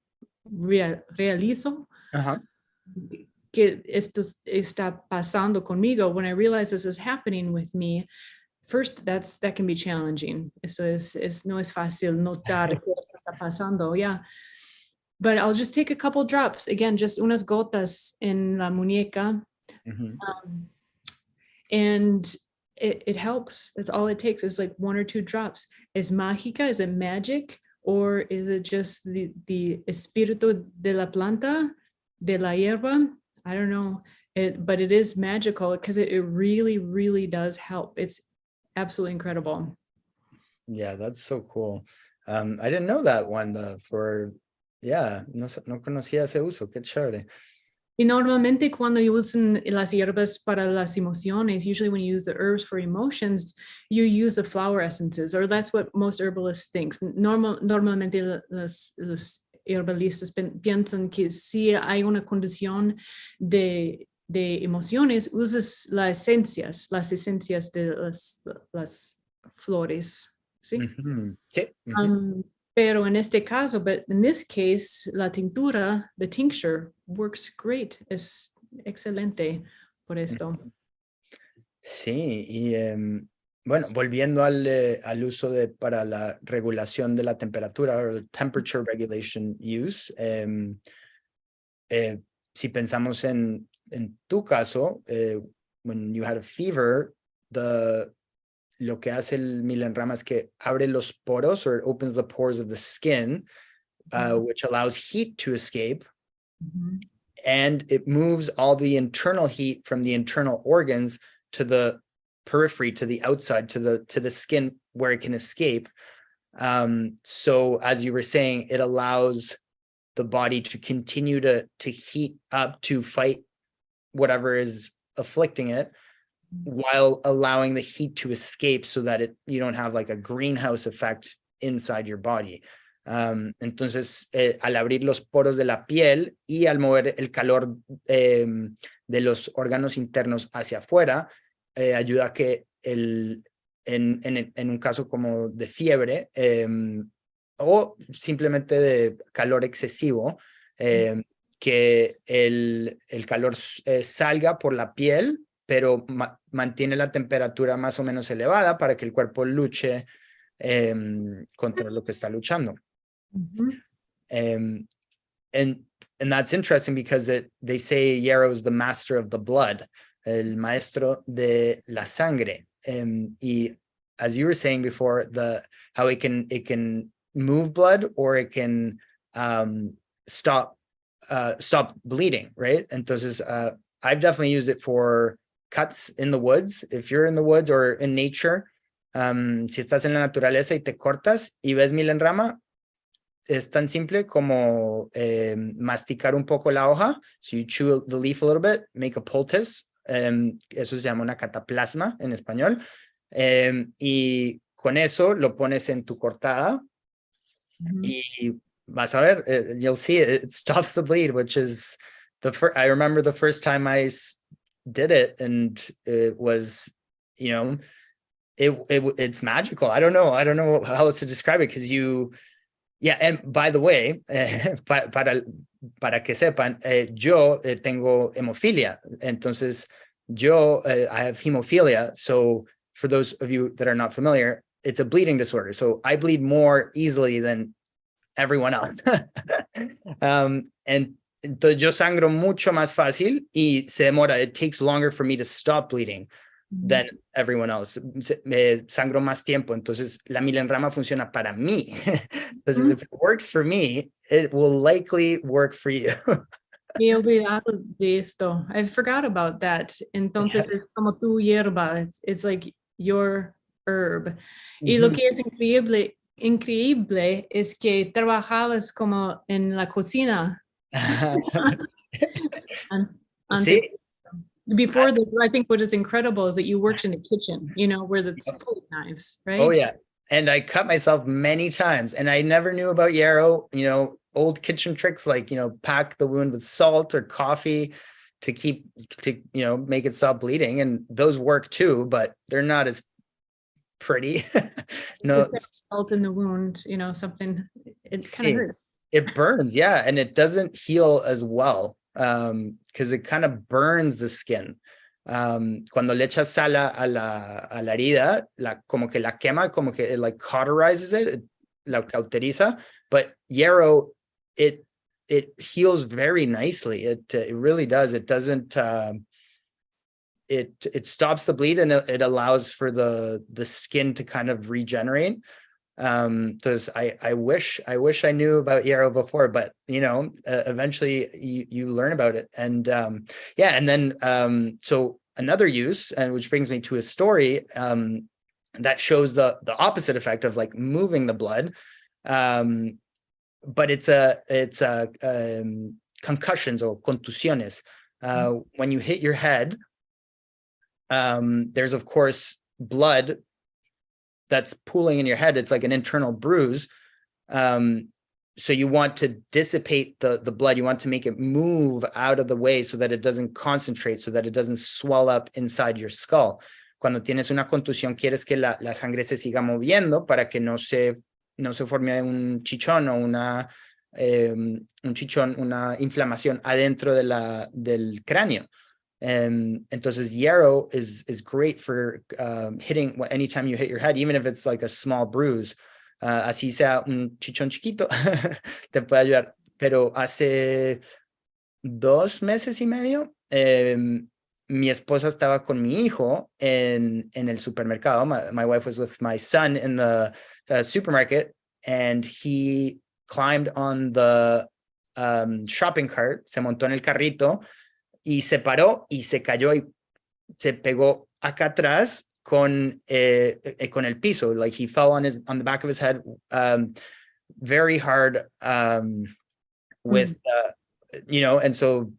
realizo Ajá. que esto está pasando conmigo, when I realize this is happening with me, first, that can be challenging. Esto no es fácil notar que esto está pasando, yeah. But I'll just take a couple drops, again, just unas gotas en la muñeca, and it helps. That's all it takes, is like 1 or 2 drops. Is mágica? Is it magic? Or is it just the espíritu de la planta, de la hierba? I don't know. But it is magical because it really, really does help. It's absolutely incredible. Yeah, that's so cool. I didn't know that one no conocía ese uso. Qué chévere. Y normalmente cuando usan las hierbas para las emociones, usually when you use the herbs for emotions, you use the flower essences, or that's what most herbalists think. Normalmente los herbalistas piensan que si hay una condición de emociones, usas las esencias de las flores, ¿sí? Sí. Pero en este caso, but in this case, la tintura, the tincture, works great. Es excelente por esto. Sí, y bueno, volviendo al uso para la regulación de la temperatura, o temperature regulation use, si pensamos en tu caso, when you had a fever, lo que hace el Milenrama es que abre los poros, or it opens the pores of the skin, which allows heat to escape. And it moves all the internal heat from the internal organs to the periphery, to the outside, to the skin where it can escape. So as you were saying, it allows the body to continue to heat up, to fight whatever is afflicting it, while allowing the heat to escape, so that you don't have like a greenhouse effect inside your body. Entonces, al abrir los poros de la piel y al mover el calor de los órganos internos hacia afuera, ayuda a que en un caso como de fiebre o simplemente de calor excesivo, que el calor salga por la piel, pero mantiene la temperatura más o menos elevada para que el cuerpo luche contra lo que está luchando. And that's interesting because they say Yarrow is the master of the blood, el maestro de la sangre. Y as you were saying before, how it can move blood, or it can stop bleeding, right? Entonces, I've definitely used it for cuts in the woods. If you're in the woods or in nature, si estás en la naturaleza y te cortas y ves Milenrama, es tan simple como masticar un poco la hoja. So you chew the leaf a little bit, make a poultice. Eso se llama una cataplasma en español. Y con eso lo pones en tu cortada. Y vas a ver, you'll see it stops the bleed, which is I remember the first time I did it, and it was, it's magical. I don't know how else to describe it, because and by the way, para que sepan, yo tengo hemofilia. Entonces, I have hemophilia. So for those of you that are not familiar, it's a bleeding disorder. So I bleed more easily than everyone else. And entonces yo sangro mucho más fácil y se demora. It takes longer for me to stop bleeding than everyone else. Me sangro más tiempo. Entonces la Milenrama funciona para mí. Entonces if it works for me, it will likely work for you. Me he olvidado de esto. I forgot about that. Entonces es como tu hierba. It's like your herb. Y lo que es increíble es que trabajabas como en la cocina. Sí. Before this, I think what is incredible is that you worked in the kitchen, where it's full of knives, right? Oh yeah. And I cut myself many times, and I never knew about Yarrow, old kitchen tricks like, pack the wound with salt or coffee to make it stop bleeding. And those work too, but they're not as pretty. No, It's like salt in the wound, you know, something, it's kind of sí, hurt. it burns, yeah, and it doesn't heal as well, because it kind of burns the skin. Cuando le echas sal a la herida, como que la quema, como que it like cauterizes it, la cauteriza. But Yarrow, it heals very nicely. It really does. It doesn't. It stops the bleed, and it allows for the skin to kind of regenerate. Because I wish I knew about Yarrow before, but you know, eventually you learn about it. And yeah, and then so another use, and which brings me to a story that shows the opposite effect of like moving the blood, but it's concussions or contusiones. When you hit your head, there's of course blood that's pooling in your head. It's like an internal bruise. So you want to dissipate the blood. You want to make it move out of the way so that it doesn't concentrate, so that it doesn't swell up inside your skull. Cuando tienes una contusión, quieres que la sangre se siga moviendo para que no se forme un chichón o un chichón, una inflamación adentro del cráneo. Entonces Yarrow is great for hitting anytime you hit your head, even if it's like a small bruise. Así sea un chichón chiquito, te puede ayudar. Pero hace 2 meses y medio, mi esposa estaba con mi hijo en el supermercado. My wife was with my son in the supermarket, and he climbed on the shopping cart, se montó en el carrito, y se paró y se cayó y se pegó acá atrás con el piso. Like he fell on the back of his head, very hard, with you know, and so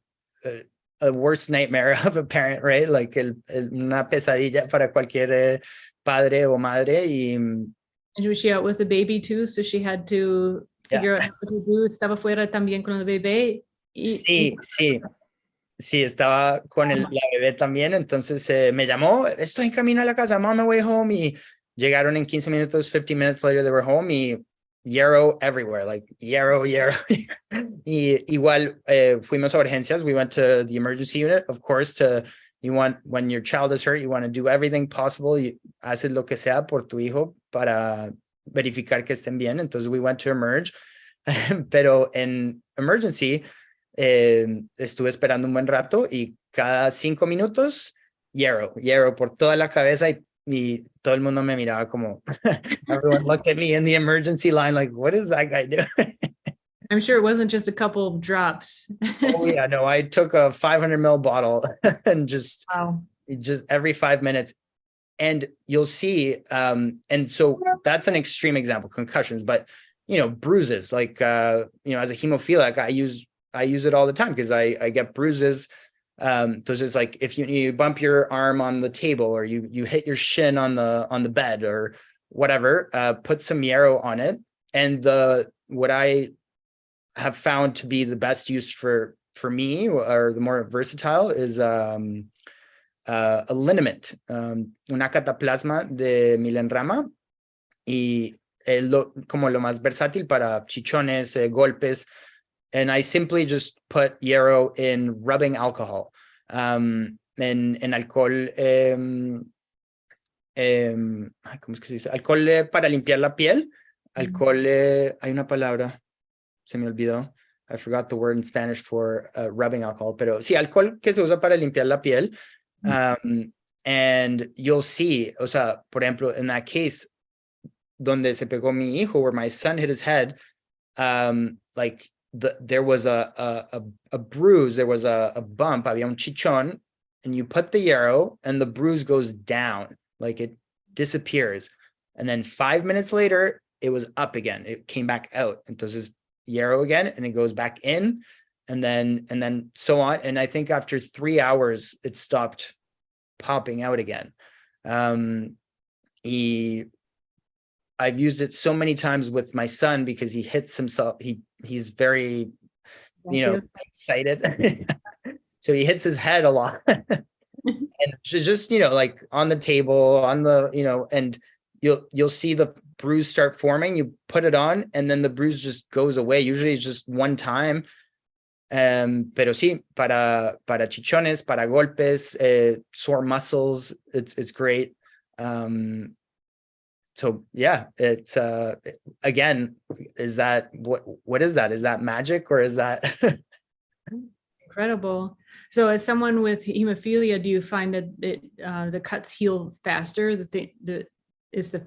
a worst nightmare of a parent, right? Like una pesadilla para cualquier padre o madre. And was she out with the baby too? So she had to figure out what to do. Estaba fuera también con el bebé. Sí, estaba con la bebé también, entonces me llamó, estoy en camino a la casa, I'm on my way home, y llegaron en 15 minutos, 15 minutes later they were home, y Yarrow everywhere, like Yarrow. Y igual fuimos a urgencias, we went to the emergency unit, of course, when your child is hurt, you want to do everything possible, you haces lo que sea por tu hijo para verificar que estén bien, entonces we went to emerge, pero en emergency, estuve esperando un buen rato y cada 5 minutos, Yarrow por toda la cabeza, y todo el mundo me miraba como, everyone looked at me in the emergency line like, what is that guy doing? I'm sure it wasn't just a couple of drops. Oh yeah, no, I took a 500 ml bottle and just every 5 minutes. And you'll see, and so that's an extreme example, concussions, but you know, bruises, like you know, as a hemophiliac, I use it all the time because I get bruises. Entonces, like if you bump your arm on the table, or you hit your shin on the bed or whatever, put some Yarrow on it. And what I have found to be the best use for me, or the more versatile, is a liniment, una cataplasma de Milenrama, y como lo más versátil para chichones, golpes. And I simply just put Yarrow in rubbing alcohol, en alcohol, ¿cómo es que se dice? Alcohol para limpiar la piel. Alcohol, hay una palabra, se me olvidó. I forgot the word in Spanish for rubbing alcohol, pero sí, alcohol que se usa para limpiar la piel. And you'll see, o sea, por ejemplo, in that case, donde se pegó mi hijo, where my son hit his head, like, there was a bruise, there was a bump, había un chichón, and you put the Yarrow and the bruise goes down, like it disappears. And then 5 minutes later, it was up again. It came back out. Entonces Yarrow again, and it goes back in, and then so on. And I think after 3 hours, it stopped popping out again. I've used it so many times with my son because he hits himself. He's very, excited. So he hits his head a lot. And just, like on the table, on the, and you'll see the bruise start forming, you put it on, and then the bruise just goes away. Usually it's just one time. Pero sí, para chichones, para golpes, sore muscles, it's great. So yeah, it's again, is that what is that? Is that magic, or is that incredible? So as someone with hemophilia, do you find that the cuts heal faster? It's the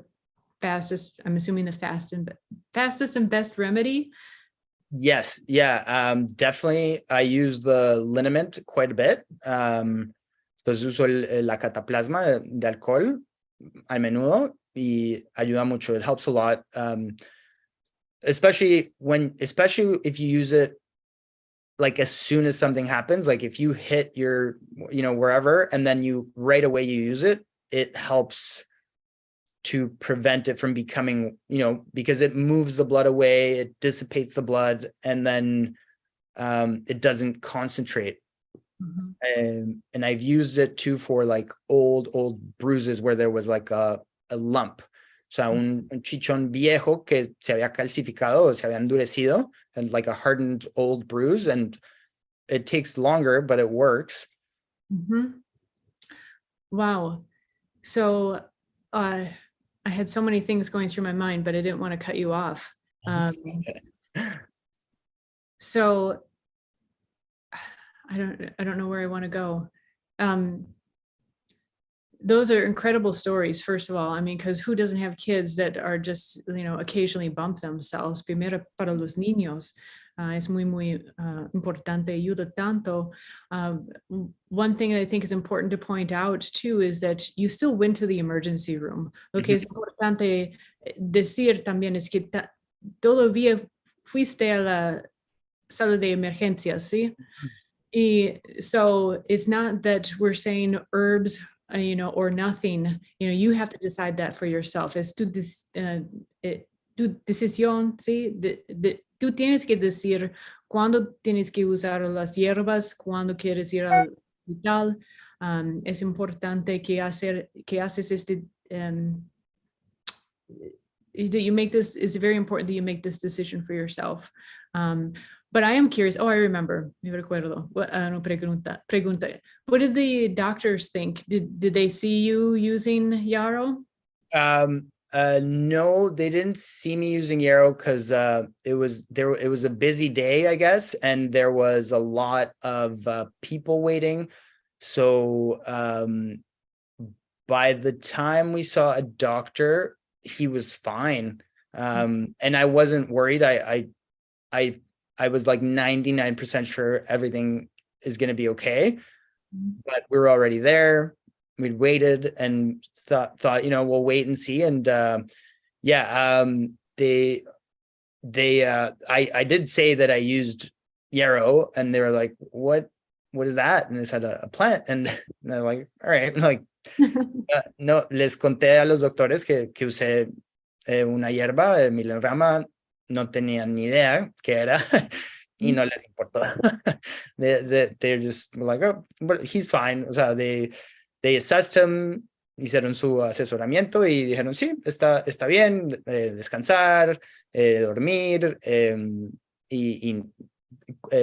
fastest, I'm assuming the fastest and best remedy? Yes, yeah, definitely. I use the liniment quite a bit. Entonces uso la cataplasma de alcohol a menudo y ayuda mucho. It helps a lot, especially if you use it like as soon as something happens. Like if you hit your, wherever, and then right away you use it, it helps to prevent it from becoming, because it moves the blood away, it dissipates the blood, and then it doesn't concentrate. Mm-hmm. And I've used it too for like old bruises where there was like a lump. O sea, un chichón viejo que se había calcificado, se había endurecido, and like a hardened old bruise, and it takes longer, but it works. Mm-hmm. Wow. So, I had so many things going through my mind, but I didn't want to cut you off. So I don't know where I want to go. Those are incredible stories, first of all. I mean, because who doesn't have kids that are just, occasionally bump themselves? Primero para los niños. Es muy importante, ayuda tanto. One thing that I think is important to point out too is that you still went to the emergency room. Lo que es importante decir también es que todavía fuiste a la sala de emergencia, ¿sí? Y so it's not that we're saying herbs, or nothing. You have to decide that for yourself. Es tu decisión, ¿sí? Tú tienes que decir cuándo tienes que usar las hierbas, cuándo quieres ir al hospital. Es importante que haces este, you make this, it's very important that you make this decision for yourself. But I am curious. I remember. Me recuerdo. Pregunta. What did the doctors think? Did they see you using Yarrow? No, they didn't see me using Yarrow because it was a busy day, I guess, and there was a lot of people waiting. So by the time we saw a doctor, he was fine, and I wasn't worried. I was like 99% sure everything is going to be okay, but we were already there. We'd waited and thought, we'll wait and see. And I did say that I used Yarrow, and they were like, what is that? And I said a plant, and they're like, all right. I'm like, no, les conté a los doctores que usé una hierba de Milenrama. No tenían ni idea qué era y no les importó. They're just like, oh, but he's fine. O sea, they assessed him, hicieron su asesoramiento y dijeron, sí, está bien, descansar, dormir y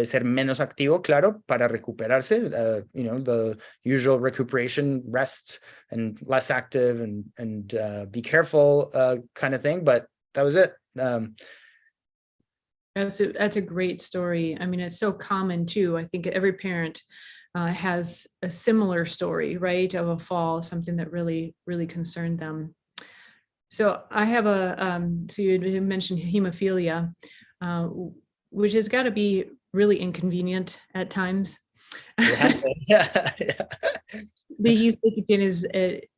ser menos activo, claro, para recuperarse. The usual recuperation, rest and less active and be careful kind of thing. But that was it. That's a great story. I mean, it's so common too. I think every parent has a similar story, right, of a fall, something that really, really concerned them. So I have so you mentioned hemophilia, which has got to be really inconvenient at times. Yeah. Dijiste que tienes,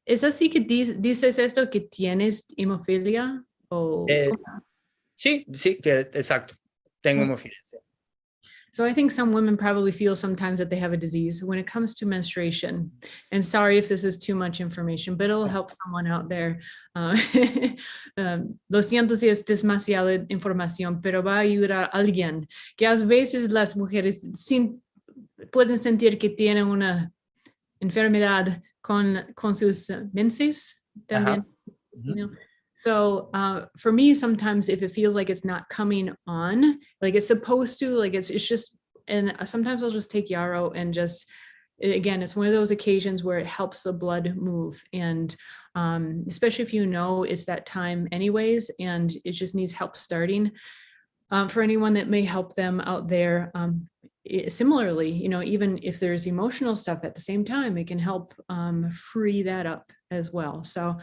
¿es así que dices esto, que tienes hemofilia? O, sí, que exacto. Tengo hemofilia. So I think some women probably feel sometimes that they have a disease when it comes to menstruation. And sorry if this is too much information, but it'll help someone out there. Lo siento si es demasiada información, pero va a ayudar a alguien que a veces las mujeres pueden sentir que tienen una enfermedad con sus menses también. So for me, sometimes if it feels like it's not coming on, like it's supposed to, like it's just, and sometimes I'll just take Yarrow and just, again, it's one of those occasions where it helps the blood move. And especially if you know it's that time anyways, and it just needs help starting. For anyone that may help them out there, similarly, you know, even if there's emotional stuff at the same time, it can help free that up as well. So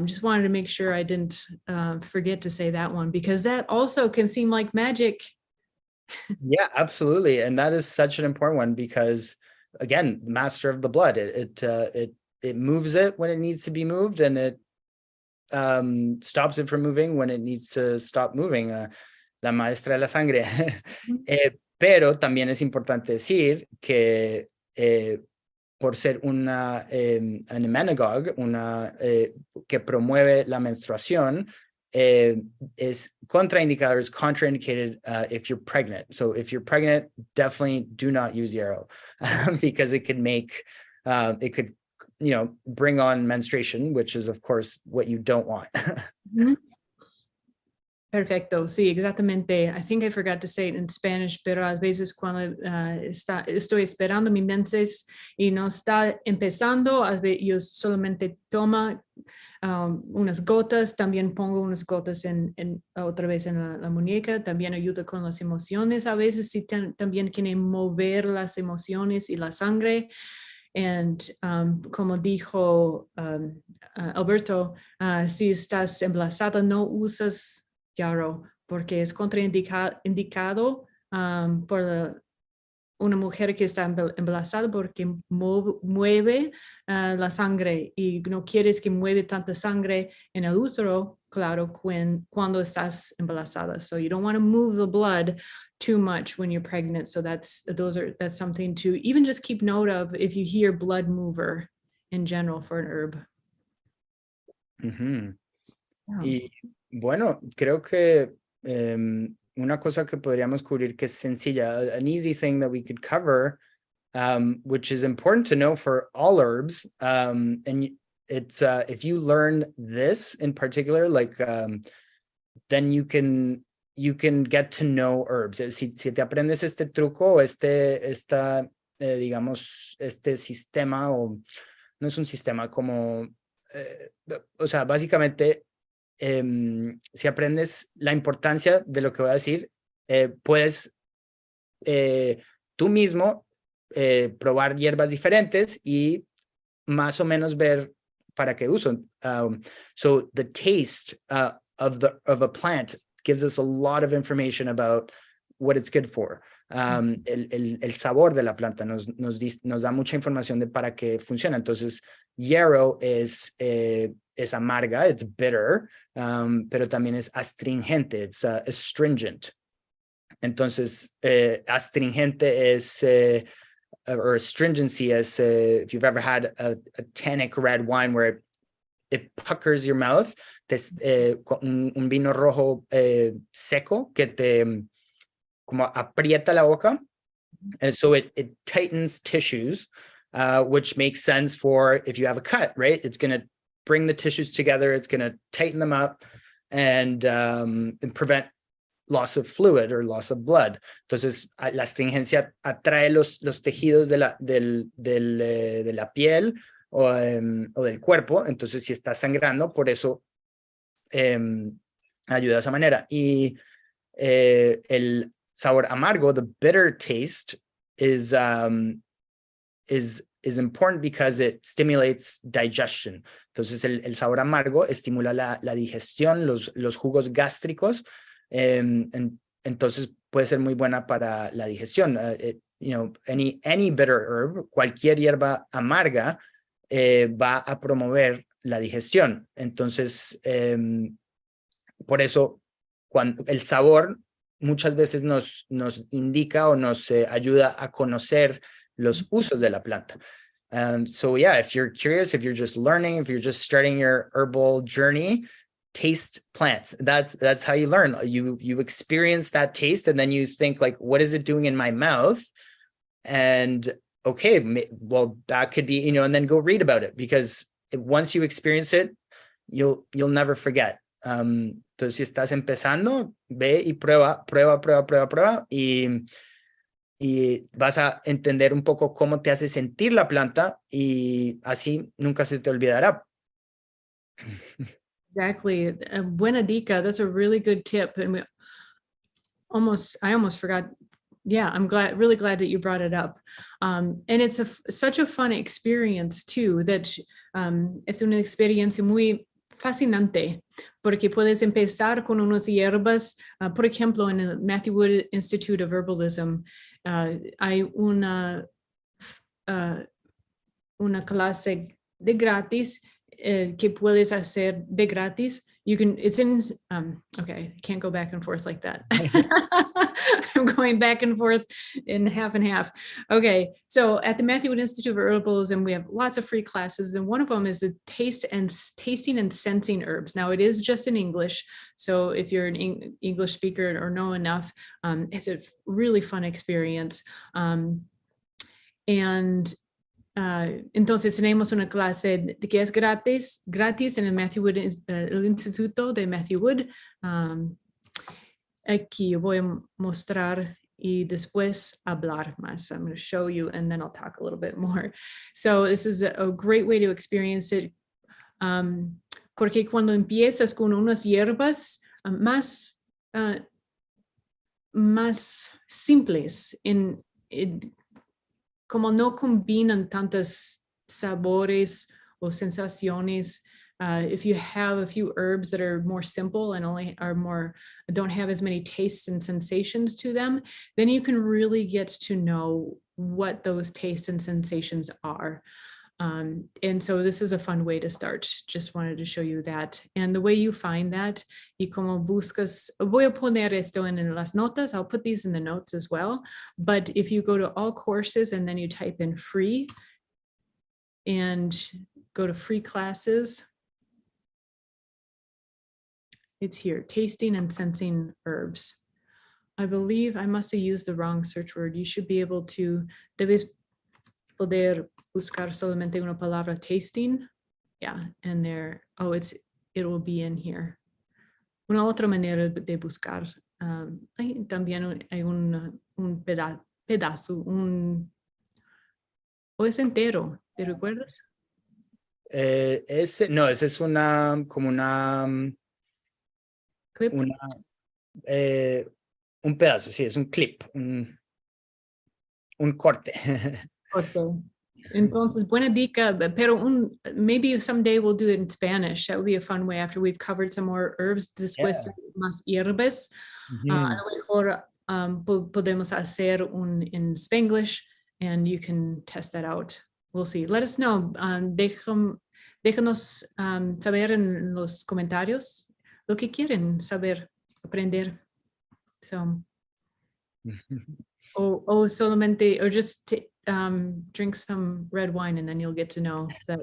just wanted to make sure I didn't forget to say that one, because that also can seem like magic. Yeah, absolutely. And that is such an important one because, again, master of the blood, it moves it when it needs to be moved, and it stops it from moving when it needs to stop moving. La maestra de la sangre. Pero también es importante decir que por ser una an emmenagogue, que promueve la menstruación, is contraindicado, is contraindicated if you're pregnant. So if you're pregnant, definitely do not use Yarrow because it could make, it could, you know, bring on menstruation, which is of course what you don't want. Perfecto, sí, exactamente. I think I forgot to say it in Spanish, pero a veces cuando estoy esperando mi menses y no está empezando, yo solamente tomo unas gotas, también pongo unas gotas otra vez en la muñeca, también ayuda con las emociones. A veces sí también quieren mover las emociones y la sangre. And como dijo Alberto, si estás embarazada, no usas Yarrow, porque es contraindicado por una mujer que está embarazada porque mueve la sangre y no quieres que mueve tanta sangre en el útero, claro, cuando estás embarazada. So you don't want to move the blood too much when you're pregnant. So that's something to even just keep note of if you hear blood mover in general for an herb. Y bueno, creo que una cosa que podríamos cubrir que es sencilla, an easy thing that we could cover, which is important to know for all herbs, and it's if you learn this in particular, like then you can get to know herbs. Si te aprendes este truco, digamos, este sistema, o no es un sistema, como, o sea, básicamente, si aprendes la importancia de lo que voy a decir, puedes tú mismo probar hierbas diferentes y más o menos ver para qué uso. So the taste of a plant gives us a lot of information about what it's good for. El sabor de la planta nos da mucha información de para qué funciona. Entonces, Yarrow es amarga, it's bitter, pero también es astringente, it's astringent. Entonces, astringente es, or astringency is, if you've ever had a tannic red wine where it puckers your mouth, un vino rojo seco que te como aprieta la boca, and so it tightens tissues, which makes sense for if you have a cut, right? It's going to bring the tissues together, it's going to tighten them up and prevent loss of fluid or loss of blood. Entonces, la astringencia atrae los tejidos de la piel o del cuerpo. Entonces, si está sangrando, por eso ayuda de esa manera. Y el sabor amargo, the bitter taste, is important because it stimulates digestion. Entonces, el sabor amargo estimula la digestión, los jugos gástricos. Entonces, puede ser muy buena para la digestión. You know, any bitter herb, cualquier hierba amarga, va a promover la digestión. Entonces, por eso, cuando el sabor muchas veces nos indica o nos ayuda a conocer los usos de la planta. So yeah, if you're curious, if you're just learning, if you're just starting your herbal journey, taste plants. That's how you learn. You experience that taste, and then you think, like, what is it doing in my mouth? And okay, well, that could be, you know, and then go read about it, because once you experience it, you'll never forget. Entonces, si estás empezando, ve y prueba, y vas a entender un poco cómo te hace sentir la planta y así nunca se te olvidará. Exactly. Buena dica. That's a really good tip. And I almost forgot. Yeah, I'm really glad that you brought it up. And it's such a fun experience too, that es una experiencia muy fascinante, porque puedes empezar con unas hierbas. Por ejemplo, en el Matthew Wood Institute of Herbalism, hay una clase de gratis que puedes hacer de gratis. It's in, okay, I can't go back and forth like that. I'm going back and forth in half and half. Okay, so at the Matthew Wood Institute of Herbalism, we have lots of free classes, and one of them is the tasting and sensing herbs. Now, it is just in English, so if you're an English speaker or know enough, it's a really fun experience. Entonces tenemos una clase que es gratis en el Matthew Wood, el Instituto de Matthew Wood. Aquí voy a mostrar y después hablar más. I'm going to show you and then I'll talk a little bit more. So this is a great way to experience it, porque cuando empiezas con unas hierbas más simples, como no combinan tantos sabores o sensaciones, if you have a few herbs that are more simple and don't have as many tastes and sensations to them, then you can really get to know what those tastes and sensations are. And so this is a fun way to start. Just wanted to show you that. And the way you find that, y como buscas, voy a poner esto en las notas. I'll put these in the notes as well. But if you go to all courses and then you type in free and go to free classes, it's here, tasting and sensing herbs. I believe I must have used the wrong search word. You should be able to, debes poder buscar solamente una palabra tasting. Yeah, and there, it will be in here. Una otra manera de buscar. También hay un pedazo, o es entero, ¿te recuerdas? Ese es como una Clip. Un pedazo, sí, es un clip, un corte. Okay. Entonces, buena dica, pero maybe someday we'll do it in Spanish. That would be a fun way after we've covered some more herbs, después más hierbas. A lo mejor podemos hacer in Spanglish, and you can test that out. We'll see. Let us know. Déjanos saber en los comentarios lo que quieren saber, aprender. So, or solamente, or just drink some red wine and then you'll get to know that.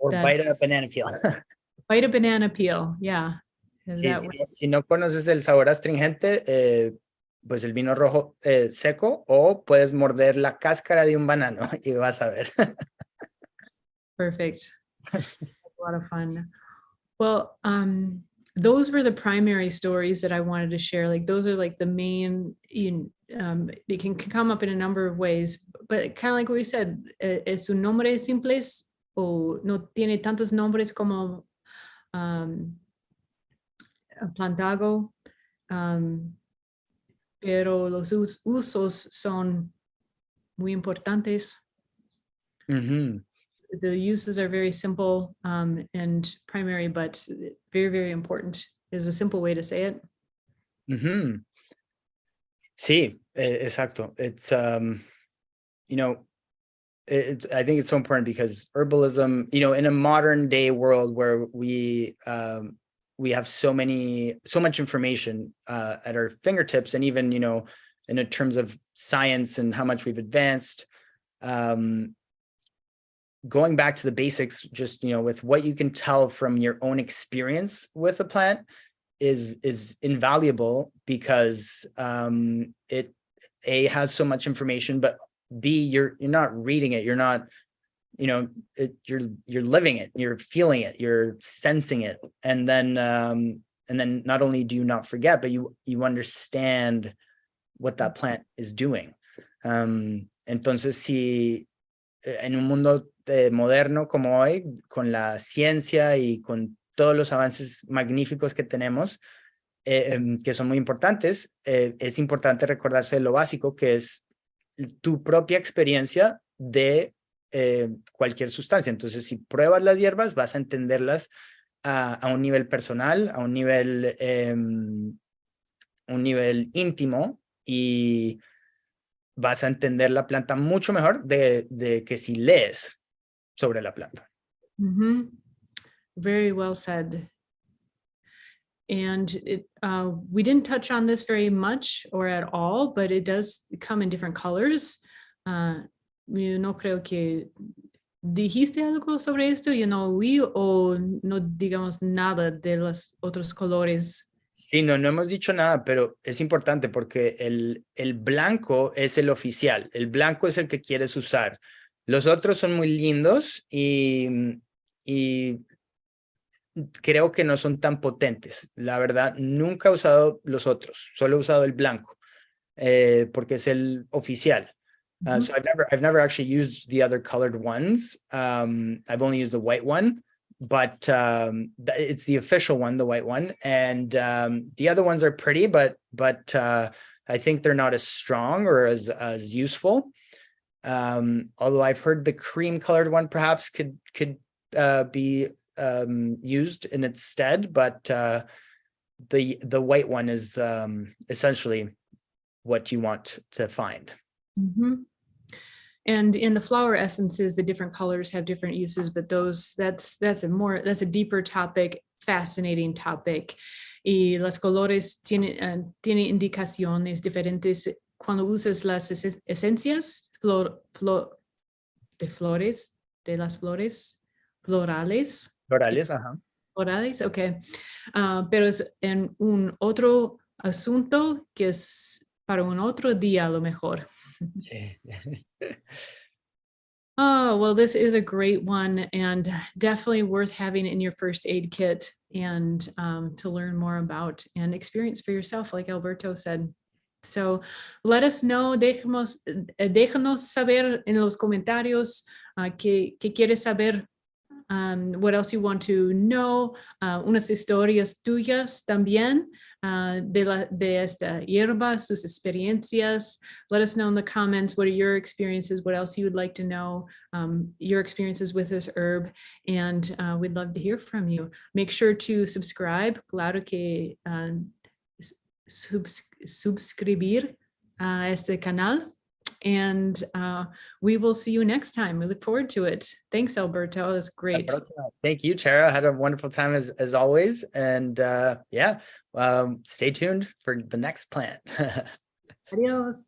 Or bite a banana peel. Bite a banana peel, yeah. Sí, si no conoces el sabor astringente, pues el vino rojo seco, o puedes morder la cáscara de un banano y vas a ver. Perfect. A lot of fun. Well, those were the primary stories that I wanted to share. Like those are like the main, they can come up in a number of ways, but kind of like what we said, es un nombre simples o no tiene tantos nombres como plantago, pero los usos son muy importantes. The uses are very simple and primary, but very, very important. Is a simple way to say it. Sí, exacto. It's, I think it's so important because herbalism, in a modern day world where we have so much information at our fingertips, and even, in terms of science and how much we've advanced, going back to the basics, just, with what you can tell from your own experience with a plant is invaluable, because it has so much information, but B, you're not reading it, you're not you're living it, you're feeling it, you're sensing it, and then not only do you not forget, but you understand what that plant is doing. Entonces, si en un mundo moderno como hoy, con la ciencia y con todos los avances magníficos que tenemos, que son muy importantes, es importante recordarse de lo básico, que es tu propia experiencia de cualquier sustancia. Entonces, si pruebas las hierbas, vas a entenderlas a un nivel personal, a un nivel íntimo, y vas a entender la planta mucho mejor de que si lees sobre la planta. Mm-hmm. Very well said. And we didn't touch on this very much or at all, but it does come in different colors. Yo no creo que dijiste algo sobre esto, oí, o no digamos nada de los otros colores. Sí, no hemos dicho nada, pero es importante porque el blanco es el oficial. El blanco es el que quieres usar. Los otros son muy lindos y creo que no son tan potentes. La verdad, nunca he usado los otros. Solo he usado el blanco porque es el oficial. So I've never actually used the other colored ones. I've only used the white one, but it's the official one, the white one. And the other ones are pretty, but I think they're not as strong or as useful. Although I've heard the cream colored one perhaps could be used in its stead, but the white one is essentially what you want to find. Mm-hmm. And in the flower essences, the different colors have different uses, but that's a deeper topic, fascinating topic. Y los colores tienen indicaciones diferentes cuando usas las esencias de las flores florales. Florales, ajá. Florales, okay. Pero es en un otro asunto que es para un otro día a lo mejor. Sí. Oh, well, this is a great one and definitely worth having in your first aid kit and to learn more about and experience for yourself, like Alberto said. So let us know, déjanos saber en los comentarios qué quieres saber, what else you want to know, unas historias tuyas también de esta hierba, sus experiencias. Let us know in the comments, what are your experiences, what else you would like to know, your experiences with this herb, and we'd love to hear from you. Make sure to subscribe, claro que suscribir a este canal. And we will see you next time. We look forward to it. Thanks, Alberto. It was great. Thank you, Tara. I had a wonderful time as always. And stay tuned for the next plant. Adios.